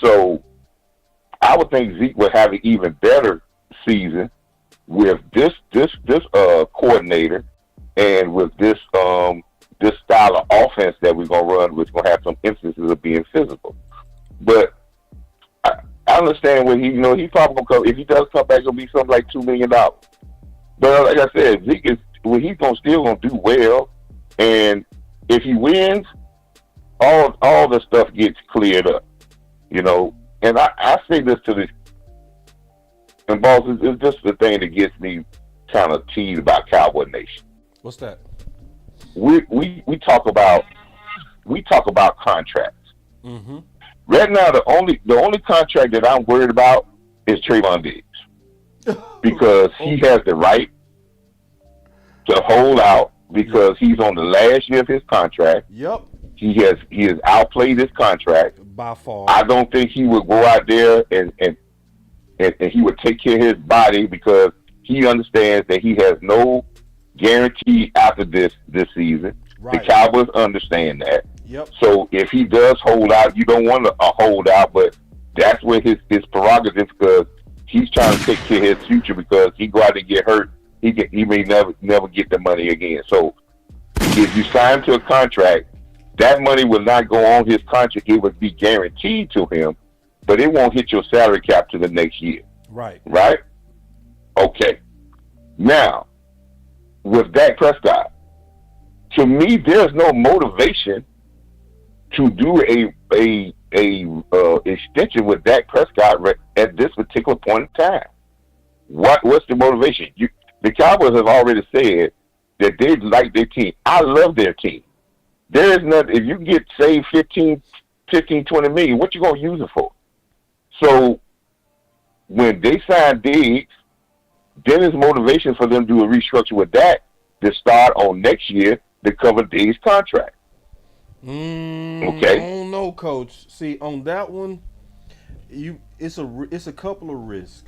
So I would think Zeke would have an even better season with this coordinator and with this style of offense that we're gonna run, which is gonna have some emphasis of being physical. But I understand when he probably gonna come, if he does come back, it'll be something like $2 million. But like I said, Zeke is he's still gonna do well, and if he wins, all the stuff gets cleared up, And I say this to this, and boss, it's just the thing that gets me kind of teased about Cowboy Nation. What's that? We talk about contracts. Mm-hmm. Right now, the only contract that I'm worried about is Trayvon Diggs, because he has the right to hold out because he's on the last year of his contract. Yep. He has outplayed his contract by far. I don't think he would go out there and he would take care of his body, because he understands that he has no guarantee after this season. Right. The Cowboys understand that. Yep. So if he does hold out, you don't want to hold out, but that's where his prerogative, because he's trying to take care of his future, because he go out and get hurt, he may never get the money again. So if you sign to a contract, that money will not go on his contract. It would be guaranteed to him, but it won't hit your salary cap to the next year. Right. Right? Okay. Now, with Dak Prescott, to me, there's no motivation to do a extension with Dak Prescott at this particular point in time. What's the motivation? The Cowboys have already said that they like their team. I love their team. There is nothing. If you get saved 15, 20 million, what you gonna use it for? So when they sign Diggs, then there's motivation for them to do a restructure with that to start on next year to cover Diggs' contract. Okay. I don't know, Coach. See, on that one, it's a couple of risks,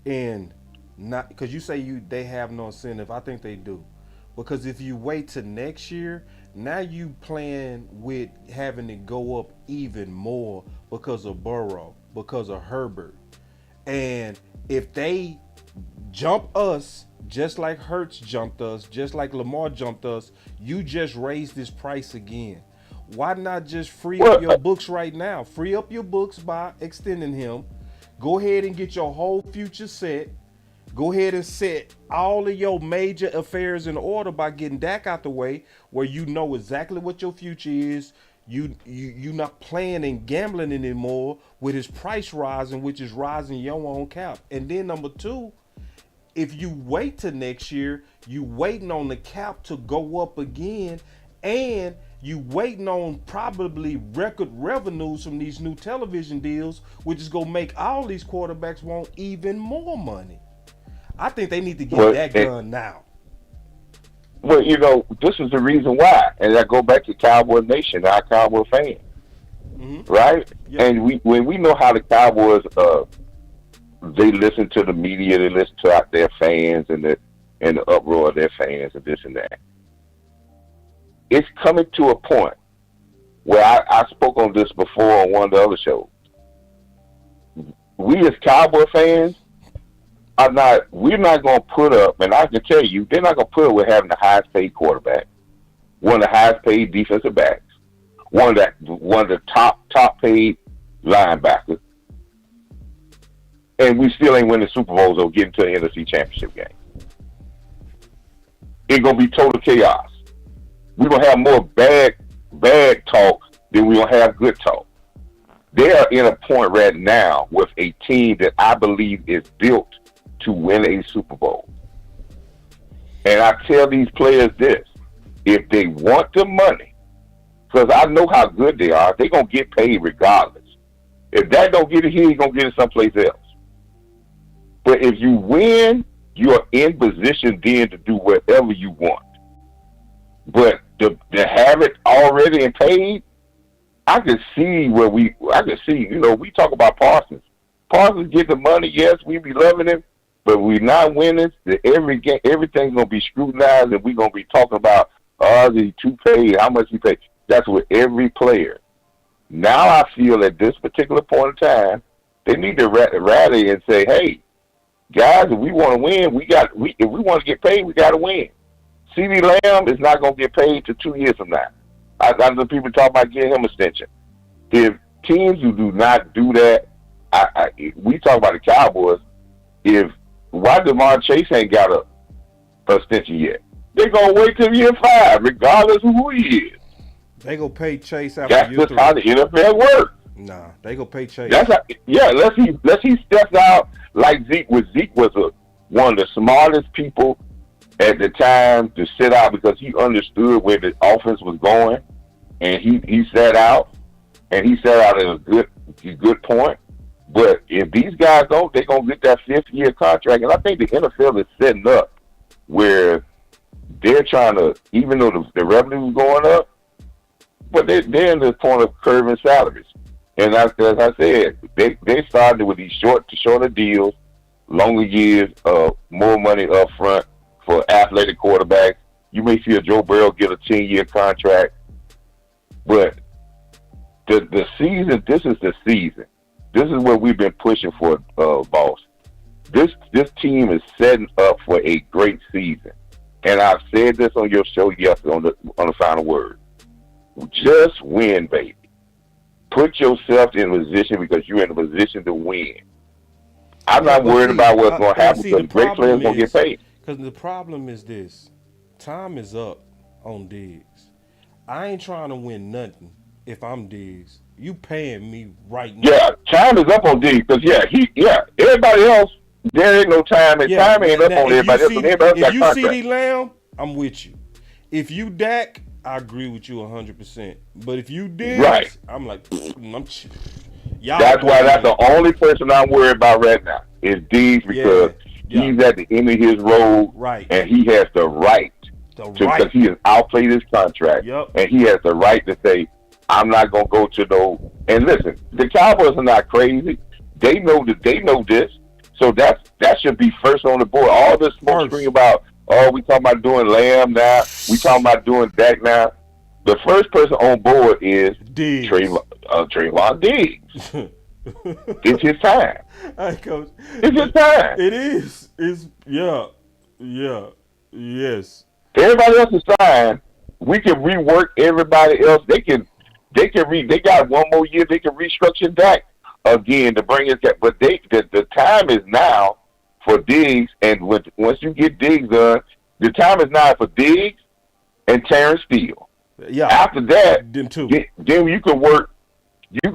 and not because you say they have no incentive. I think they do, because if you wait till next year, now you plan with having to go up even more because of Burrow, because of Herbert, and if they jump us just like Hurts jumped us, just like Lamar jumped us, you just raise this price again. Why not just free up your books right now? Free up your books by extending him. Go ahead and get your whole future set. Go ahead and set all of your major affairs in order by getting Dak out the way, where you know exactly what your future is. You're not playing and gambling anymore with his price rising, which is rising your own cap. And then number two, if you wait till next year, you waiting on the cap to go up again, and you waiting on probably record revenues from these new television deals, which is gonna make all these quarterbacks want even more money. I think they need to get that done now. Well, this is the reason why, and I go back to Cowboy Nation, our Cowboy fans, right? Yep. And when we know how the Cowboys, they listen to the media, they listen to their fans and the uproar of their fans and this and that. It's coming to a point where I spoke on this before on one of the other shows. We as Cowboy fans we're not going to put up, and I can tell you, they're not going to put up with having the highest paid quarterback, one of the highest paid defensive backs, one of the top paid linebackers, and we still ain't winning Super Bowls or getting to the NFC Championship game. It's going to be total chaos. We're going to have more bad talk than we're going to have good talk. They are in a point right now with a team that I believe is built to win a Super Bowl. And I tell these players this: if they want the money, because I know how good they are, they're going to get paid regardless. If that don't get it here, he's going to get it someplace else. But if you win, you're in position then to do whatever you want. But to have it already and paid, I could see we talk about Parsons. Parsons get the money, yes, we be loving him, but we not winning. Every game, everything's gonna be scrutinized, and we're gonna be talking about, is he too paid? How much he paid? That's with every player. Now I feel at this particular point in time, they need to rally and say, hey, guys, if we want to win, if we want to get paid, we got to win. CeeDee Lamb is not going to get paid till 2 years from now. I know people talk about getting him extension. If teams who do not do that, we talk about the Cowboys. Why DeMar Chase ain't got a extension yet? They're going to wait till year 5, regardless of who he is. They go pay Chase after That's year just 3. how the NFL works. Nah, they go pay Chase. Unless he steps out like Zeke. Zeke was one of the smartest people at the time to sit out because he understood where the offense was going, and he sat out, and he sat out at a good point. But if these guys don't, they're gonna get that 5th-year contract, and I think the NFL is setting up where they're trying to, even though the revenue is going up, but they're in the point of curving salaries. And as I said, they started with these shorter deals, longer years, more money up front for athletic quarterbacks. You may see a Joe Burrow get a 10-year contract, but the season, this is the season. This is what we've been pushing for, boss. This team is setting up for a great season. And I've said this on your show yesterday on the Final Word. Just win, baby. Put yourself in a position because you're in a position to win. I'm not worried about what's going to happen because great players going to get paid. Because the problem is this. Time is up on Diggs. I ain't trying to win nothing if I'm Diggs. You paying me right now. Yeah, time is up on Diggs because, everybody else, there ain't no time, and time ain't up on everybody else. If you CeeDee Lamb, I'm with you. If you Dak, I agree with you 100%. But if you Diggs, right. I'm like, y'all. That's why that's the only person I'm worried about right now is Diggs because he's at the end of his road, right, and he has the right because he has outplayed his contract, and he has the right to say, I'm not gonna go to no. And listen, the Cowboys are not crazy. They know this, so that should be first on the board. All this smoke screen about, we talking about doing Lamb now, we talking about doing Dak now. The first person on board is Trayvon Diggs. It's his time. Hey, Coach. It's his time. It is. It's yes. Everybody else is fine. We can rework everybody else. They got one more year. They can restructure Dak again to bring us back. But the time is now for Diggs, and once you get Diggs done, the time is now for Diggs and Terrence Steele. Yeah. After that, them two. Then you can work it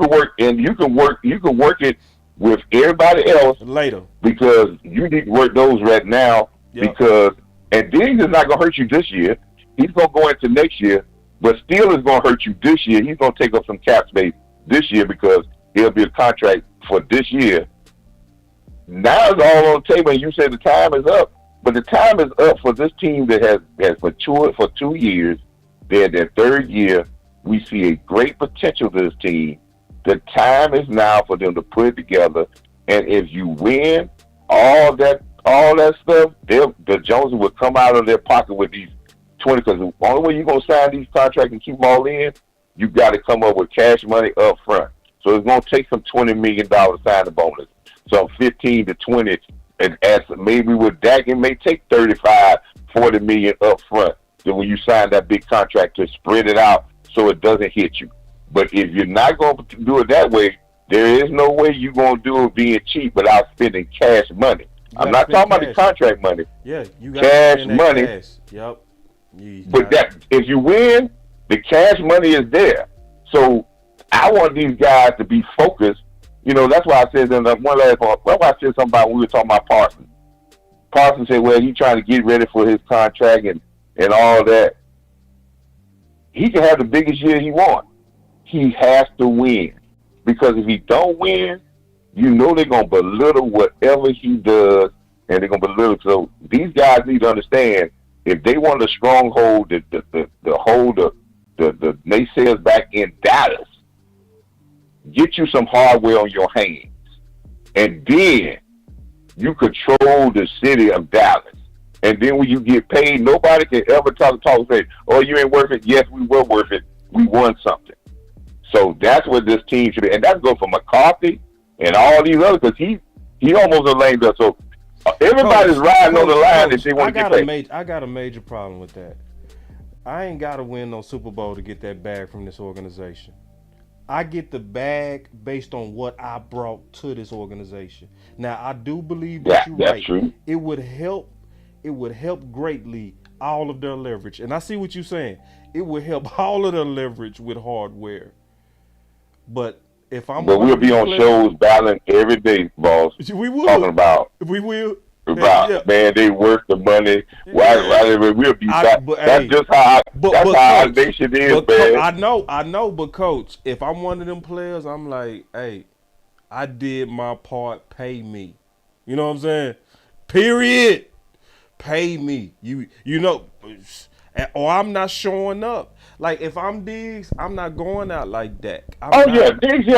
with everybody else later because you need to work those right now and Diggs is not gonna hurt you this year. He's gonna go into next year, but Steele is gonna hurt you this year. He's gonna take up some cap space this year because he'll be a contract for this year. Now it's all on the table, and you say the time is up, but the time is up for this team that has matured for 2 years. They're in their 3rd year. We see a great potential to this team. The time is now for them to put it together, and if you win all that stuff, the Joneses will come out of their pocket with these 20. Because the only way you're gonna sign these contracts and keep them all in, you got to come up with cash money up front. So it's gonna take some $20 million signing bonus, some 15 to 20, and as maybe with Dak, it may take 35, 40 million up front. Then when you sign that big contract to spread it out so it doesn't hit you. But if you're not going to do it that way, there is no way you're going to do it being cheap without spending cash money. I'm not talking about the contract money. Yeah, you got cash money. Cash. Yep. But if you win, the cash money is there. So I want these guys to be focused. You know, that's why I said in one last part. That's why I said something about when we were talking about Parsons. Parsons said, well, he's trying to get ready for his contract and all that. He can have the biggest year he wants. He has to win. Because if he don't win, you know they're going to belittle whatever he does, and they're going to belittle. So these guys need to understand if they want a stronghold to hold the naysayers back in Dallas, get you some hardware on your hands. And then you control the city of Dallas. And then when you get paid, nobody can ever talk and say, oh, you ain't worth it. Yes, we were worth it. We won something. So that's what this team should be. And that's good for McCarthy and all these others, because he almost a lame duck. So everybody's riding on the line if they want to get paid. I got a major problem with that. I ain't got to win no Super Bowl to get that bag from this organization. I get the bag based on what I brought to this organization. Now, I do believe that you're right. True. It would help greatly all of their leverage. And I see what you're saying. It would help all of their leverage with hardware. But we'll be on shows battling every day, boss. We will. Talking about. We will. Man, they worth the money. Why we'll be back. That's just how our nation is, man. I know, but coach, if I'm one of them players, I'm like, hey, I did my part, pay me. You know what I'm saying? Period. Pay me. You know, or I'm not showing up. Like, if I'm Diggs, I'm not going out like that. Diggs,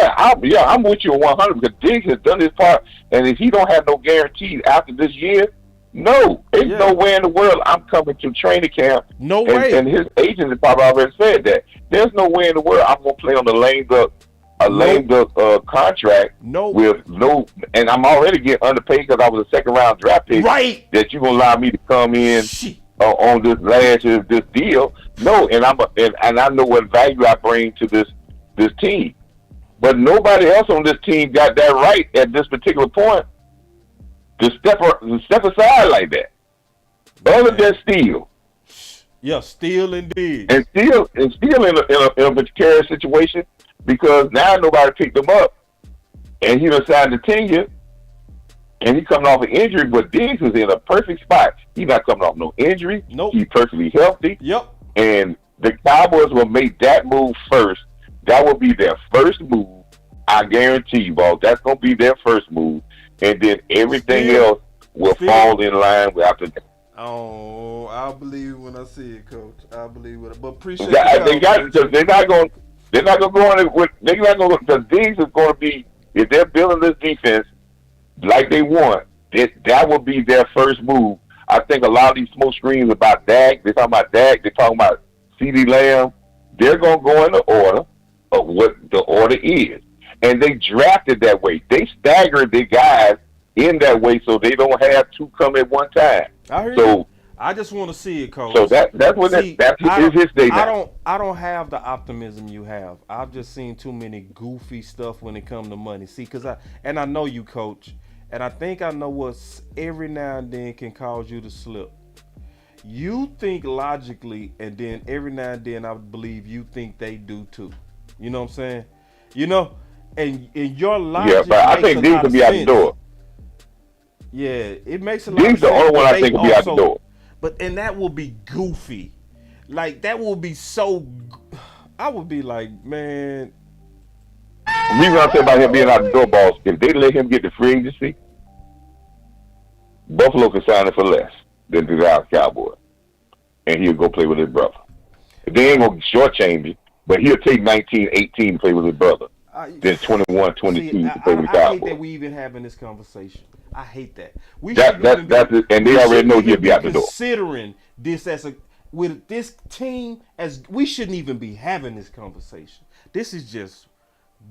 I'm with you 100 because Diggs has done his part, and if he don't have no guarantees after this year, no, there's no way in the world I'm coming to training camp. No way. And his agent has probably already said that. There's no way in the world I'm going to play on the lame duck contract. No. With no, and I'm already getting underpaid because I was a second round draft pick. Right. That you're going to allow me to come in. On this last year, this deal, no, and I know what value I bring to this team, but nobody else on this team got that right at this particular point to step aside like that. Other than Steele, Steele and Diggs, and Steele in a precarious situation because now nobody picked him up, and he decided to tenure. And he coming off an injury, but Diggs is in a perfect spot. He's not coming off no injury. Nope. He's perfectly healthy. Yep. And the Cowboys will make that move first. That will be their first move. I guarantee you, boss. That's going to be their first move. And then everything else will fall in line after that. Oh, I'll believe it when I see it, Coach. I'll believe it. But appreciate it. They're not going to go on it with. They're not going to, because Diggs is going to be, if they're building this defense like they want, that would be their first move. I think a lot of these smoke screens about Dak, they're talking about Dak, they're talking about CeeDee Lamb, they're going to go in the order of what the order is. And they drafted that way. They staggered their guys in that way so they don't have two come at one time. I just want to see it, Coach. So that's his day now. I don't have the optimism you have. I've just seen too many goofy stuff when it comes to money. See, I know you, Coach, and I think I know what's every now and then can cause you to slip. You think logically, and then every now and then I believe you think they do too. You know what I'm saying? You know, and your logic. Yeah, but I think Diggs will be out the door. Yeah, it makes a lot of sense. Diggs the only one I think will be out the door. And that will be goofy. Like, that will be so. I would be like, man. The reason I say about him being out the door, boss, if they let him get the free agency, Buffalo can sign him for less than the Dallas Cowboys. And he'll go play with his brother. They ain't going to shortchange him, but he'll take 19, 18 to play with his brother. Then 21, 22 to play with the Cowboys. I hate that we even having this conversation. I hate that. And they already know he'll be out the door. Considering this with this team, as we shouldn't even be having this conversation. This is just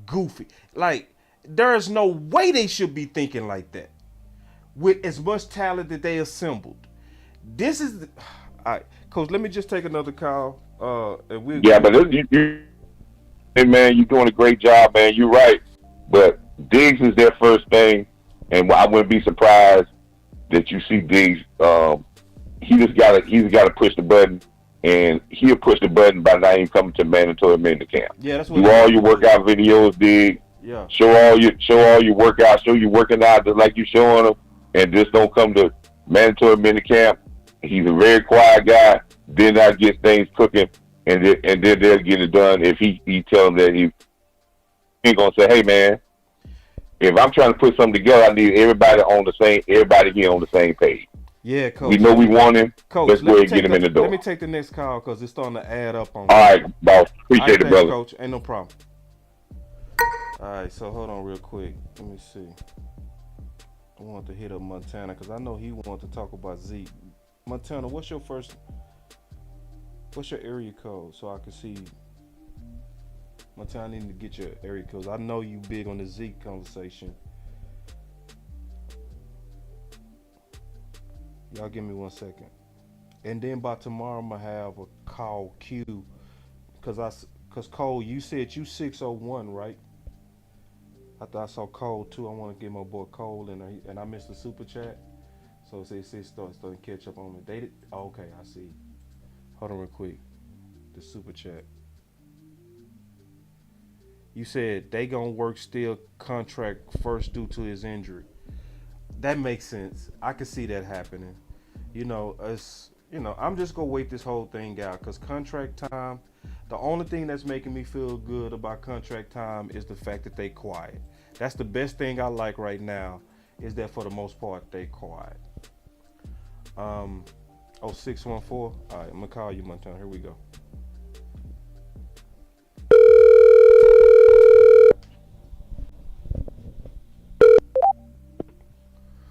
goofy. Like, there's no way they should be thinking like that with as much talent that they assembled. This is all right, Coach. Let me just take another call. But hey man, you're doing a great job, man. You're right, but Diggs is their first thing. And I wouldn't be surprised that you see Diggs. He's got to push the button, and he'll push the button by not even coming to mandatory minute camp. Yeah, that's what. Do all your workout videos, Diggs. Yeah. Show all your workouts. Show you working out just like you showing them, and just don't come to mandatory minute camp. He's a very quiet guy. Then I get things cooking, and then they'll get it done. If he tell them that he ain't gonna say, hey man, if I'm trying to put something together, I need everybody here on the same page. Yeah, coach. We know we want him. Coach, Let's go ahead and get him in the door. Let me take the next call because it's starting to add up on me. All right, boss. Appreciate it, brother. Coach. Ain't no problem. All right, so hold on real quick. Let me see. I want to hit up Montana because I know he wants to talk about Zeke. Montana, what's your area code so I can see? Montana, I need to get your area code. I know you big on the Zeke conversation. Y'all give me 1 second. And then by tomorrow I'm gonna have a call queue because Cole, you said you 601, right? I thought I saw Cole too. I want to get my boy Cole and I missed the super chat. So it says starting to catch up on me. They did. Oh, okay, I see. Hold on real quick. The super chat. You said they gonna work still contract first due to his injury. That makes sense. I can see that happening. I'm just gonna wait this whole thing out because contract time. The only thing that's making me feel good about contract time is the fact that they quiet. That's the best thing I like right now is that for the most part they quiet. 614. All right, I'm gonna call you, Montana. Here we go.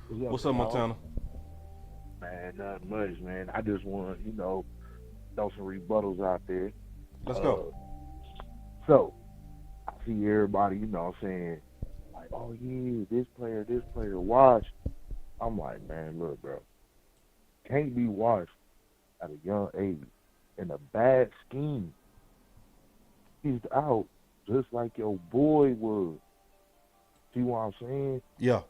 What's up, Montana? Man, not much, man. I just want to, throw some rebuttals out there. Let's go. So, I see everybody, saying, like, oh, yeah, this player, watch. I'm like, man, look, bro. Can't be watched at a young age in a bad scheme. He's out just like your boy was. See what I'm saying? Yeah.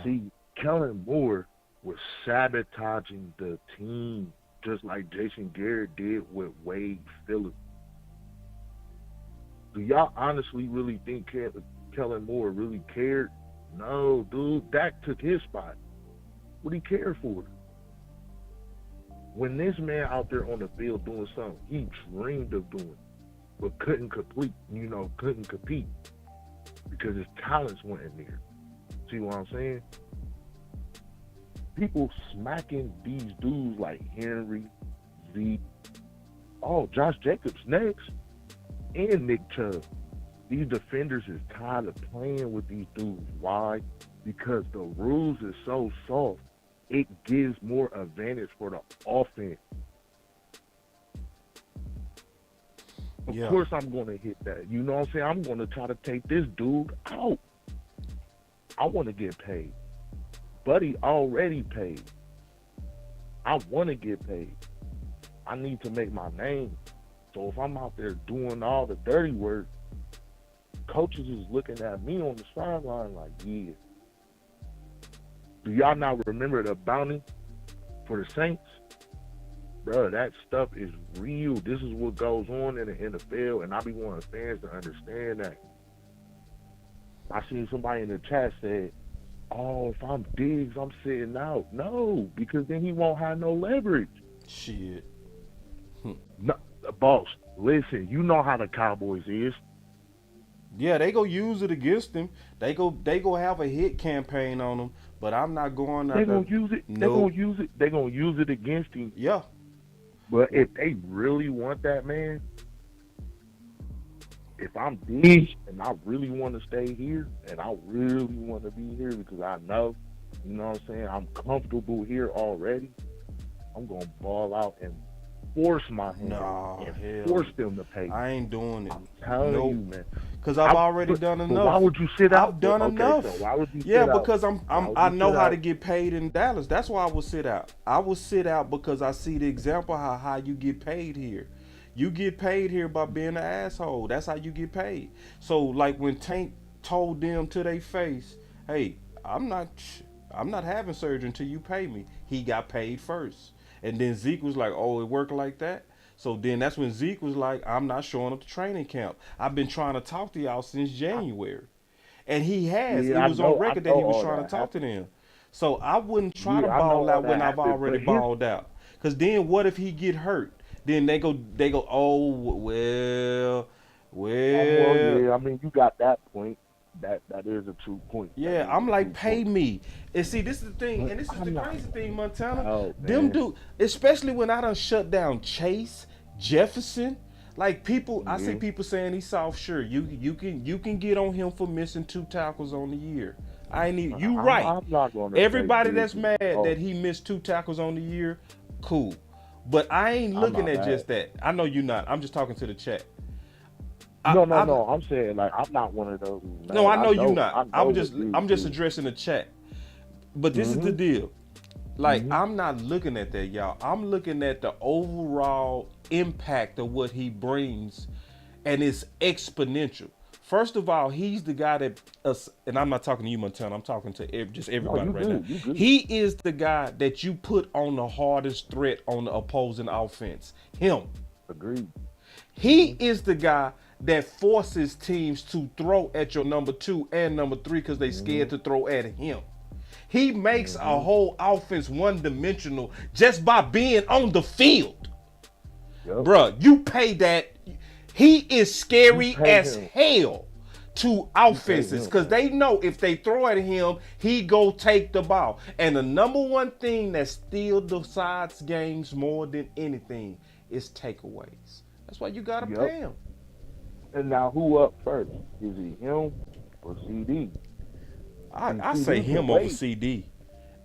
See, Kellen Moore was sabotaging the team just like Jason Garrett did with Wade Phillips. Do y'all honestly really think Kellen Moore really cared? No, dude. Dak took his spot. What did he care for? When this man out there on the field doing something he dreamed of doing, but couldn't compete because his talents weren't there. See what I'm saying? People smacking these dudes like Henry, Zeke, Josh Jacobs next, and Nick Chubb. These defenders is tired of playing with these dudes. Why? Because the rules is so soft. It gives more advantage for the offense. Of course I'm going to hit that. You know what I'm saying? I'm going to try to take this dude out. I want to get paid. Buddy already paid. I want to get paid. I need to make my name. So if I'm out there doing all the dirty work, coaches is looking at me on the sideline like, yeah. Do y'all not remember the bounty for the Saints? Bro, that stuff is real. This is what goes on in the NFL, and I be wanting fans to understand that. I seen somebody in the chat said, if I'm Diggs, I'm sitting out. No, because then he won't have no leverage. Shit. No, boss, listen, you know how the Cowboys is. Yeah, they go use it against him. They go have a hit campaign on him, but I'm not going out there. They gonna use it. Nope. They gonna use it. They gonna use it against him. Yeah. But if they really want that man, if I'm Diggs and I really want to stay here and I really want to be here because I know, you know what I'm saying, I'm comfortable here already, I'm going to ball out and force my hand and force them to pay. I ain't doing it. I'm telling you, man. Because I've already done enough. Why would you sit out? I've done enough. So why would you sit out? Because I know how to get paid in Dallas. That's why I will sit out. I will sit out because I see the example how you get paid here. You get paid here by being an asshole. That's how you get paid. So like when Tank told them to their face, hey, I'm not having surgery until you pay me. He got paid first. And then Zeke was like, oh, it worked like that? So then that's when Zeke was like, I'm not showing up to training camp. I've been trying to talk to y'all since January. And he has. It was on record that he was trying to talk to them. So I wouldn't try to ball out when I've already balled out. Because then what if he get hurt? Then they go, well. Yeah, I mean, you got that point. that is a true point. Yeah, I'm like, pay me. And see, this is the thing, and this is the crazy thing, Montana. Oh, Them dude, especially when I done shut down Chase, Jefferson. Like people, I see people saying he's soft. Sure, you can get on him for missing 2 tackles on the year. I ain't even. You right. I'm not gonna Everybody that's mad that he missed 2 tackles on the year, cool. But I ain't looking at just that. I know you not. I'm just talking to the chat. No. I'm saying like I'm not one of those. Man. No, I know you not. I'm just addressing the chat. But this is the deal. Like I'm not looking at that, y'all. I'm looking at the overall impact of what he brings, and it's exponential. First of all, he's the guy that and I'm not talking to you, Montana. I'm talking to just everybody right now. He is the guy that you put on the hardest threat on the opposing offense. Him. Agreed. He is the guy that forces teams to throw at your number 2 and number 3 because they scared to throw at him. He makes a whole offense one-dimensional just by being on the field. Bruh, you pay that. He is scary as hell to offenses because they know if they throw at him, he go take the ball. And the number one thing that still decides games more than anything is takeaways. That's why you gotta pay him. And now who up first? Is he him or CD? I say him over CD.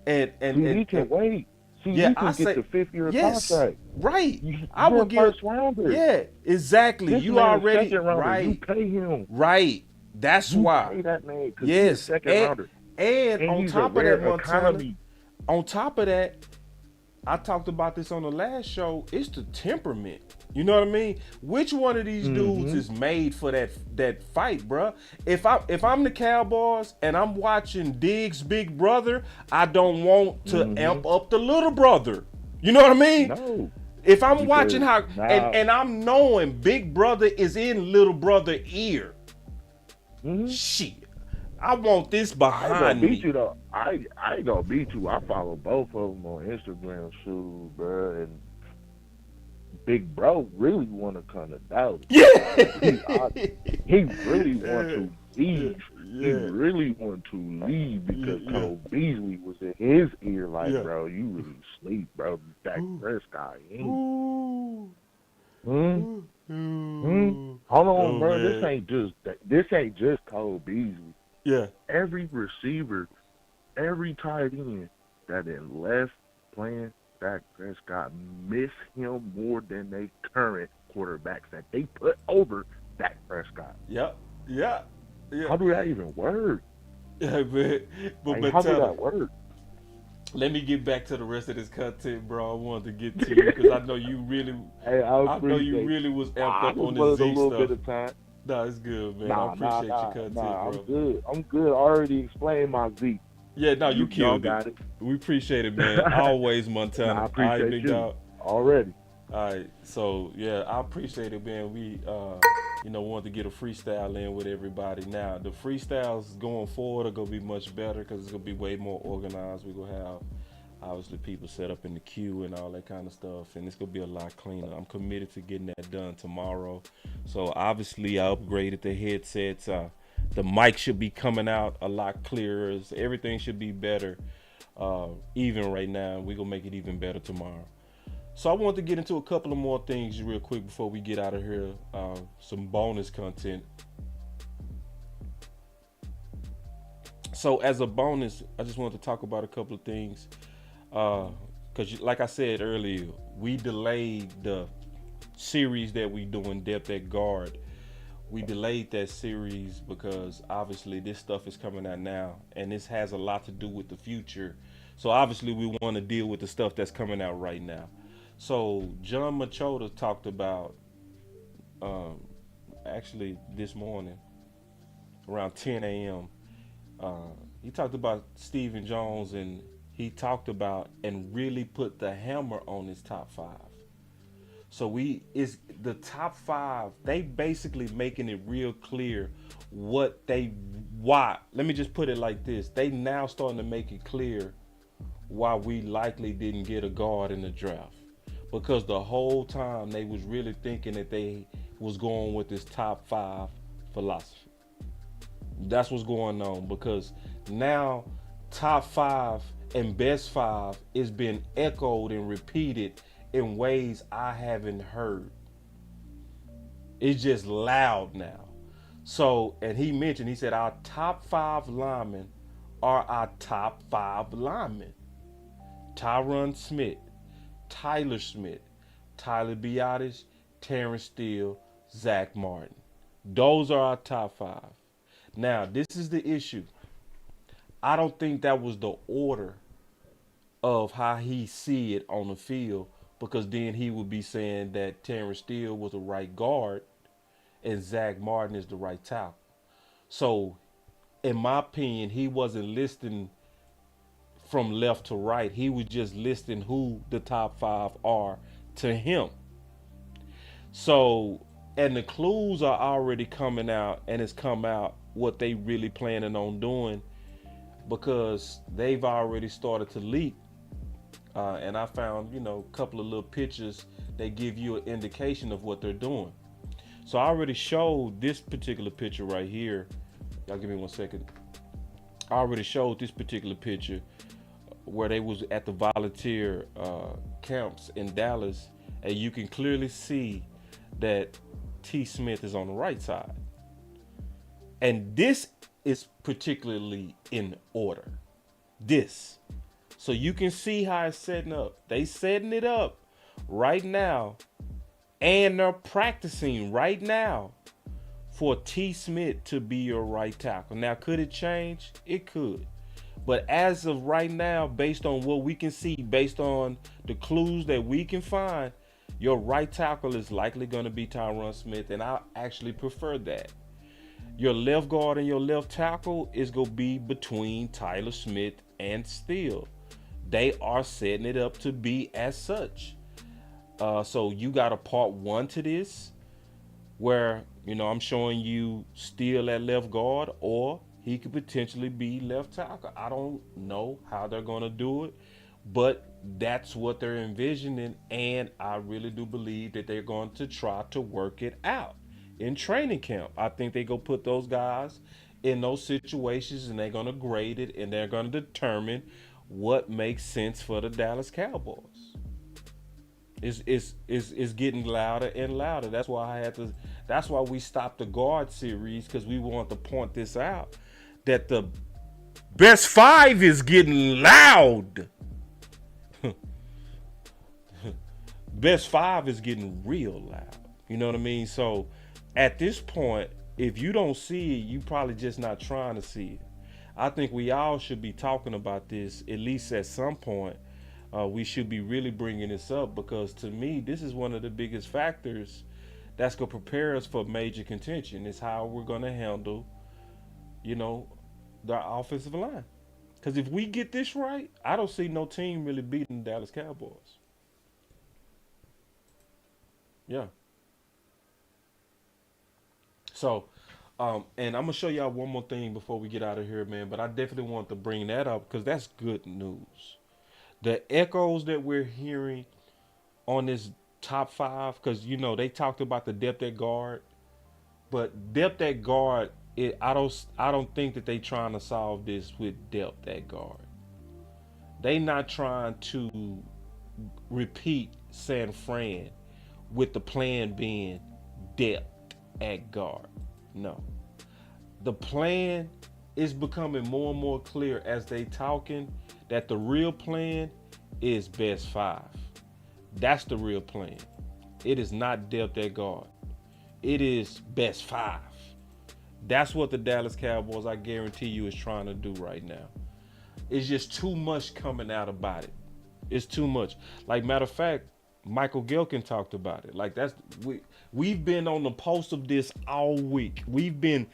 And CD can wait. CD can get the 5th-year contract. Right. I would give first rounder. Yeah, exactly. This you already right. You pay him. Right. That's you why. Pay that man. Yes. Second rounder. And on top of that, Montana, on top of that, I talked about this on the last show. It's the temperament. You know what I mean? Which one of these dudes is made for that fight, bruh? If I'm the Cowboys and I'm watching Diggs' big brother, I don't want to amp up the little brother. You know what I mean? No. If I'm watching how and I'm knowing big brother is in little brother ear. Shit. I want this behind me. Beat you though. I ain't gonna beat you. I follow both of them on Instagram, shoot, bro. And Big Bro really want to come to Dallas. Yeah. He really want to leave. He really want to leave because Cole Beasley was in his ear like, bro, you really sleep, bro. Dak Prescott. Hold on, bro. Man. This ain't just Cole Beasley. Yeah. Every receiver, every tight end that in left playing Dak Prescott miss him more than they current quarterbacks that they put over Dak Prescott. Yeah. How do that even work? Yeah, man. But how do that work? Let me get back to the rest of this content, bro. I wanted to get to you because I know you really, I know you really was amped up on this Zeke stuff. Bit of time. No, it's good, man. I appreciate your content, bro. I'm good. I already explained my Zeke. Yeah, no, you killed it. We appreciate it, man. Always, Montana. I appreciate you already. All right, so yeah, I appreciate it, man. We, wanted to get a freestyle in with everybody. Now, the freestyles going forward are gonna be much better because it's gonna be way more organized. We're gonna have obviously people set up in the queue and all that kind of stuff, and it's gonna be a lot cleaner. I'm committed to getting that done tomorrow. So obviously, I upgraded the headsets. The mic should be coming out a lot clearer. Everything should be better. Even right now, we're gonna make it even better tomorrow. So I want to get into a couple of more things real quick before we get out of here. Some bonus content. So as a bonus, I just wanted to talk about a couple of things. Because like I said earlier, we delayed the series that we do in depth at guard. We delayed that series because obviously this stuff is coming out now, and this has a lot to do with the future. So obviously we want to deal with the stuff that's coming out right now. So John Machota talked about, actually this morning, around 10 a.m., he talked about Stephen Jones, and he talked about and really put the hammer on his top 5. So is the top 5, they basically making it real clear why. Let me just put it like this. They now starting to make it clear why we likely didn't get a guard in the draft. Because the whole time they was really thinking that they was going with this top 5 philosophy. That's what's going on, because now top 5 and best 5 is being echoed and repeated in ways I haven't heard. It's just loud now. So, and he said our top 5 linemen are our top 5 linemen. Tyron Smith, Tyler Smith, Tyler Biotis, Terrence Steele, Zach Martin. Those are our top 5. Now, this is the issue. I don't think that was the order of how he see it on the field, because then he would be saying that Terrence Steele was a right guard and Zach Martin is the right tackle. So, in my opinion, he wasn't listing from left to right. He was just listing who the top 5 are to him. So, and the clues are already coming out, and it's come out what they really planning on doing, because they've already started to leak. And I found, a couple of little pictures that give you an indication of what they're doing. So I already showed this particular picture right here. Y'all give me 1 second. I already showed this particular picture where they was at the volunteer camps in Dallas, and you can clearly see that T. Smith is on the right side. And this is particularly in order. This. So you can see how it's setting up. They setting it up right now, and they're practicing right now for T. Smith to be your right tackle. Now, could it change? It could. But as of right now, based on what we can see, based on the clues that we can find, your right tackle is likely going to be Tyron Smith, and I actually prefer that. Your left guard and your left tackle is going to be between Tyler Smith and Steele. They are setting it up to be as such. So you got a part 1 to this, where, I'm showing you Steele at left guard, or he could potentially be left tackle. I don't know how they're going to do it, but that's what they're envisioning, and I really do believe that they're going to try to work it out in training camp. I think they're going to put those guys in those situations, and they're going to grade it, and they're going to determine what makes sense for the Dallas Cowboys. It's getting louder and louder. That's why we stopped the guard series, because we want to point this out, that the best 5 is getting loud. Best 5 is getting real loud. You know what I mean? So at this point, if you don't see it, you probably just not trying to see it. I think we all should be talking about this, at least at some point. We should be really bringing this up, because to me, this is one of the biggest factors that's going to prepare us for major contention. Is how we're going to handle, the offensive line. Because if we get this right, I don't see no team really beating the Dallas Cowboys. Yeah. So, and I'm going to show y'all one more thing before we get out of here, man. But I definitely want to bring that up, because that's good news. The echoes that we're hearing on this top 5, because, they talked about the depth at guard. But depth at guard, I don't think that they trying to solve this with depth at guard. They not trying to repeat San Fran with the plan being depth at guard. No. The plan is becoming more and more clear as they talking, that the real plan is best 5. That's the real plan. It is not depth at guard. It is best 5. That's what the Dallas Cowboys, I guarantee you, is trying to do right now. It's just too much coming out about it. It's too much. Like, matter of fact, Michael Gilkin talked about it. Like, we've been on the post of this all week. We've been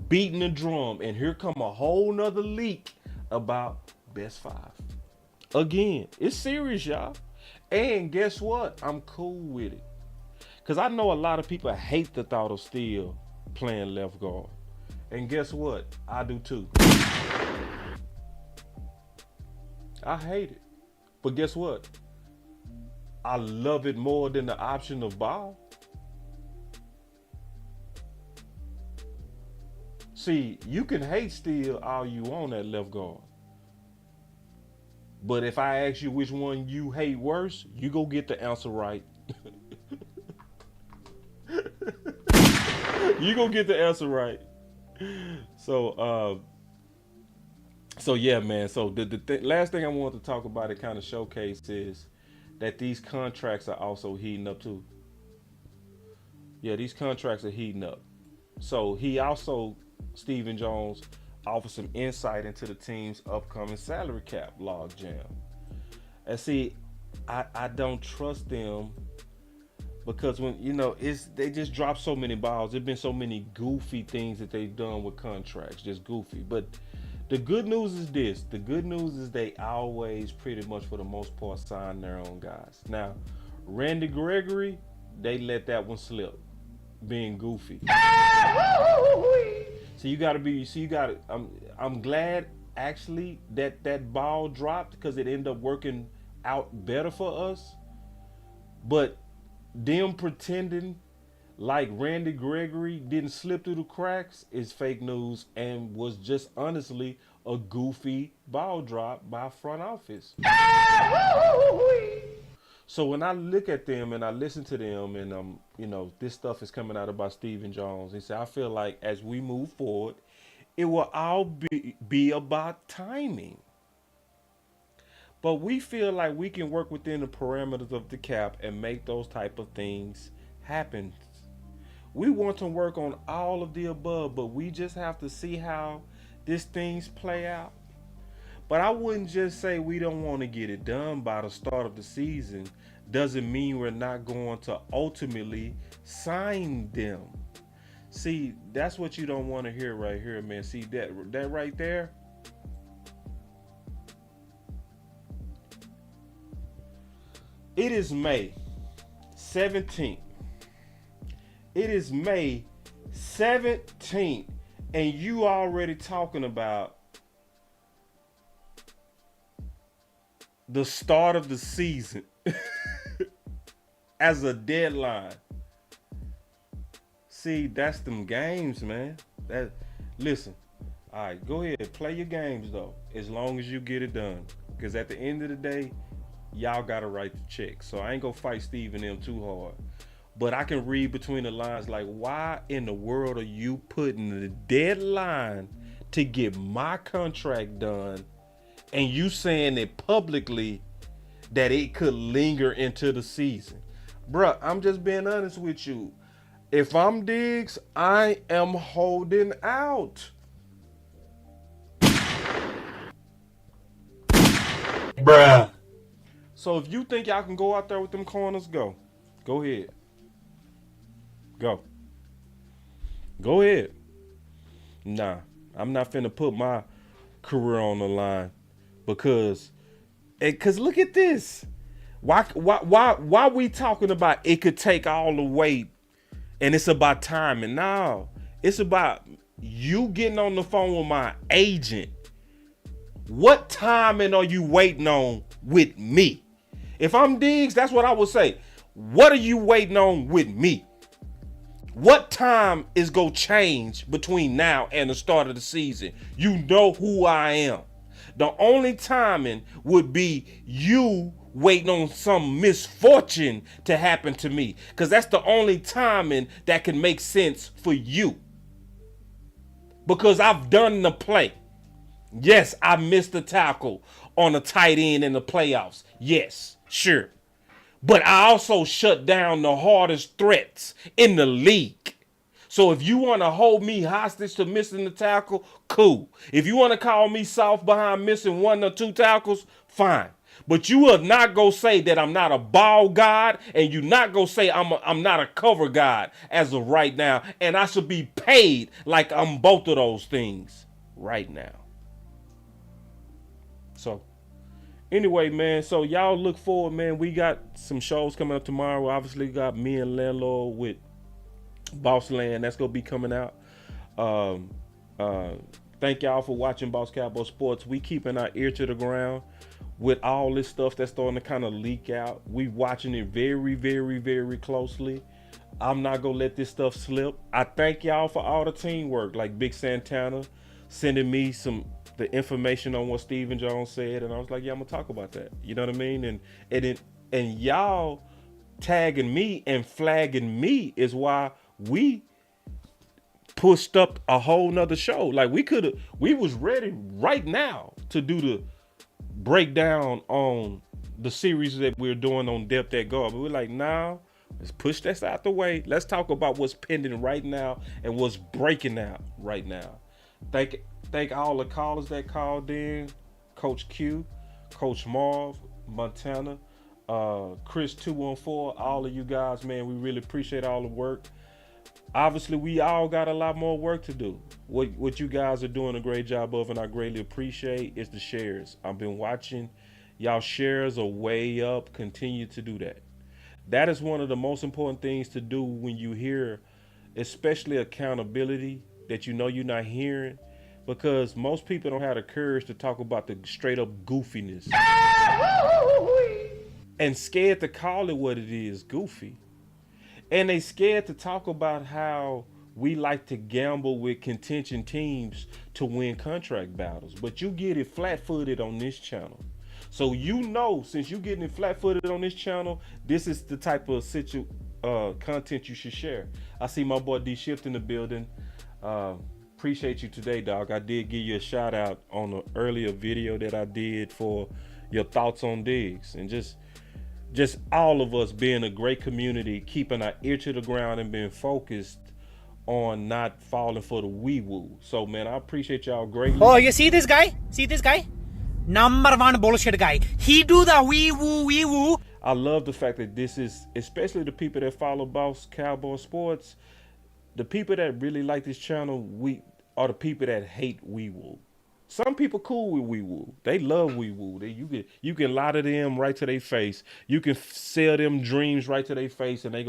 beating the drum, and here come a whole nother leak about best 5. Again, it's serious, y'all. And guess what? I'm cool with it. Because I know a lot of people hate the thought of Steele playing left guard. And guess what? I do too. I hate it. But guess what? I love it more than the option of Ball. See, you can hate Steele all you want at left guard. But if I ask you which one you hate worse, you go get the answer right. You go get the answer right. So yeah, man. So the last thing I want to talk about, it kind of showcase, is that these contracts are also heating up too. Yeah, these contracts are heating up. So he also, Stephen Jones, offer some insight into the team's upcoming salary cap logjam. And see, I don't trust them because when they just drop so many balls. There've been so many goofy things that they've done with contracts, just goofy. But the good news is this: the good news is they always, pretty much for the most part, sign their own guys. Now, Randy Gregory, they let that one slip, being goofy. So I'm glad actually that ball dropped because it ended up working out better for us. But them pretending like Randy Gregory didn't slip through the cracks is fake news and was just honestly a goofy ball drop by front office. So when I look at them and I listen to them and this stuff is coming out about Stephen Jones, he said, I feel like as we move forward, it will all be about timing. But we feel like we can work within the parameters of the cap and make those type of things happen. We want to work on all of the above, but we just have to see how these things play out. But I wouldn't just say we don't want to get it done by the start of the season. Doesn't mean we're not going to ultimately sign them. See, that's what you don't want to hear right here, man. See that right there? It is May 17th. It is May 17th, and you already talking about the start of the season as a deadline. See, that's them games, man. Listen, all right, go ahead, play your games though, as long as you get it done. Because at the end of the day, y'all gotta write the check. So I ain't gonna fight Steve and them too hard. But I can read between the lines, like, why in the world are you putting the deadline to get my contract done, and you saying it publicly that it could linger into the season? Bruh, I'm just being honest with you. If I'm Diggs, I am holding out. Bruh. So if you think y'all can go out there with them corners, go ahead. Go ahead. Nah, I'm not finna put my career on the line because look at this. Why we talking about it could take all the weight and it's about timing? No, it's about you getting on the phone with my agent. What timing are you waiting on with me? If I'm Diggs, that's what I would say. What are you waiting on with me? What time is gonna change between now and the start of the season? You know who I am. The only timing would be you waiting on some misfortune to happen to me, because that's the only timing that can make sense for you. Because I've done the play. Yes, I missed the tackle on a tight end in the playoffs. Yes, sure. But I also shut down the hardest threats in the league. So if you want to hold me hostage to missing the tackle, cool. If you want to call me soft behind missing 1 or 2 tackles, fine. But you are not going to say that I'm not a ball god, and you're not going to say I'm not a cover god as of right now, and I should be paid like I'm both of those things right now. So anyway, man, so y'all look forward, man. We got some shows coming up tomorrow. Obviously, got Me and Landlord with Boss Land. That's going to be coming out. Thank y'all for watching Boss Cowboy Sports. We keeping our ear to the ground with all this stuff that's starting to kind of leak out. We watching it very, very, very closely. I'm not going to let this stuff slip. I thank y'all for all the teamwork, like Big Santana sending me the information on what Stephen Jones said, and I was like, yeah, I'm going to talk about that. You know what I mean? And y'all tagging me and flagging me is why we pushed up a whole nother show. Like we was ready right now to do the breakdown on the series that we're doing on depth at guard. But we're like, nah, let's push this out the way. Let's talk about what's pending right now and what's breaking out right now. Thank all the callers that called in, Coach Q, Coach Marv, Montana, Chris 214, all of you guys, man, we really appreciate all the work. Obviously, we all got a lot more work to do. What you guys are doing a great job of, and I greatly appreciate, is the shares. I've been watching. Y'all shares are way up. Continue to do that. That is one of the most important things to do when you hear, especially accountability, that you know you're not hearing, because most people don't have the courage to talk about the straight up goofiness. And scared to call it what it is, goofy. And they scared to talk about how we like to gamble with contention teams to win contract battles. But you get it flat-footed on this channel. So you know, since you getting it flat-footed on this channel, this is the type of content you should share. I see my boy D Shift in the building. Appreciate you today, dog. I did give you a shout out on an earlier video that I did for your thoughts on Diggs, and just all of us being a great community, keeping our ear to the ground and being focused on not falling for the wee-woo. So, man, I appreciate y'all greatly. Oh, you see this guy? See this guy? Number one bullshit guy. He do the wee-woo. I love the fact that this is, especially the people that follow Boss Cowboy Sports, the people that really like this channel, we are the people that hate wee-woo. Some people cool with wee-woo. They love wee-woo. You can lie to them right to their face. You can sell them dreams right to their face, and they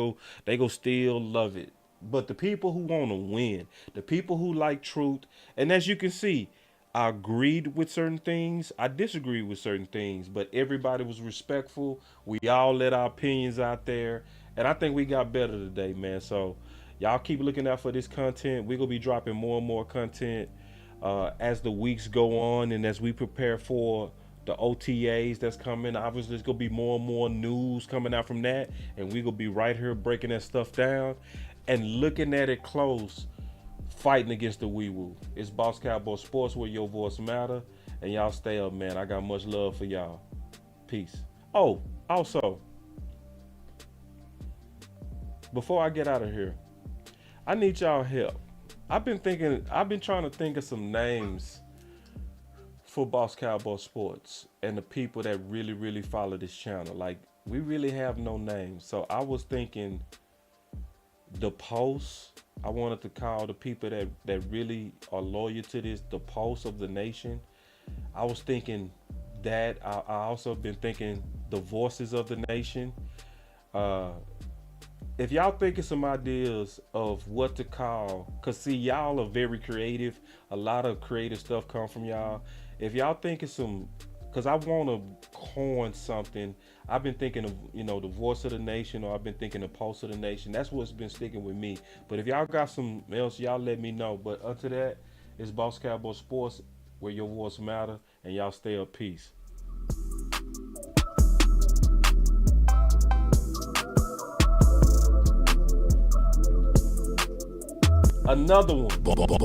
go still love it. But the people who want to win, the people who like truth, and as you can see, I agreed with certain things. I disagreed with certain things, but everybody was respectful. We all let our opinions out there, and I think we got better today, man. So y'all keep looking out for this content. We're going to be dropping more and more content as the weeks go on, and as we prepare for the OTAs that's coming. Obviously, there's gonna be more and more news coming out from that, and we're gonna be right here breaking that stuff down and looking at it close, fighting against the wee-woo. It's Boss Cowboy Sports, where your voice matter, and y'all stay up, man. I got much love for y'all. Peace. Oh, also, before I get out of here, I need y'all help. I've been trying to think of some names for Boss Cowboy Sports and the people that really, really follow this channel. Like, we really have no names. So I was thinking The Post. I wanted to call the people that really are loyal to this, the Pulse of the Nation. I was thinking that. I also been thinking the Voices of the Nation. If y'all thinking some ideas of what to call, cause see, y'all are very creative. A lot of creative stuff come from y'all. If y'all thinking some, cause I want to coin something. I've been thinking of, the Voice of the Nation, or I've been thinking the Pulse of the Nation. That's what's been sticking with me. But if y'all got some else, y'all let me know. But up to that, it's Boss Cowboy Sports, where your voice matter, and y'all stay up. Peace. Another one.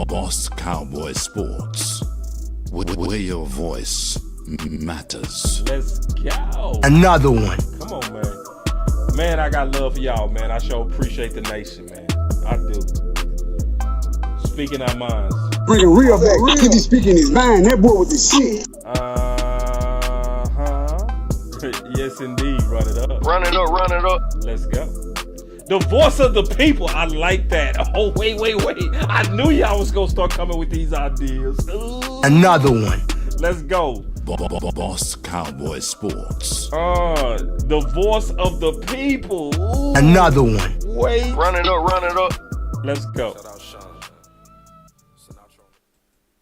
Boss Cowboy Sports, where your voice matters. Let's go. Another one. Come on, man. Man, I got love for y'all, man. I sure appreciate the nation, man. I do. Speaking our minds. Bring it real back. He be speaking his mind. That boy with the shit. Yes, indeed. Run it up. Run it up, run it up. Let's go. The voice of the people. I like that. Oh, wait. I knew y'all was going to start coming with these ideas. Ooh. Another one. Let's go. Boss Cowboy Sports. The voice of the people. Ooh. Another one. Wait. Run it up, run it up. Let's go.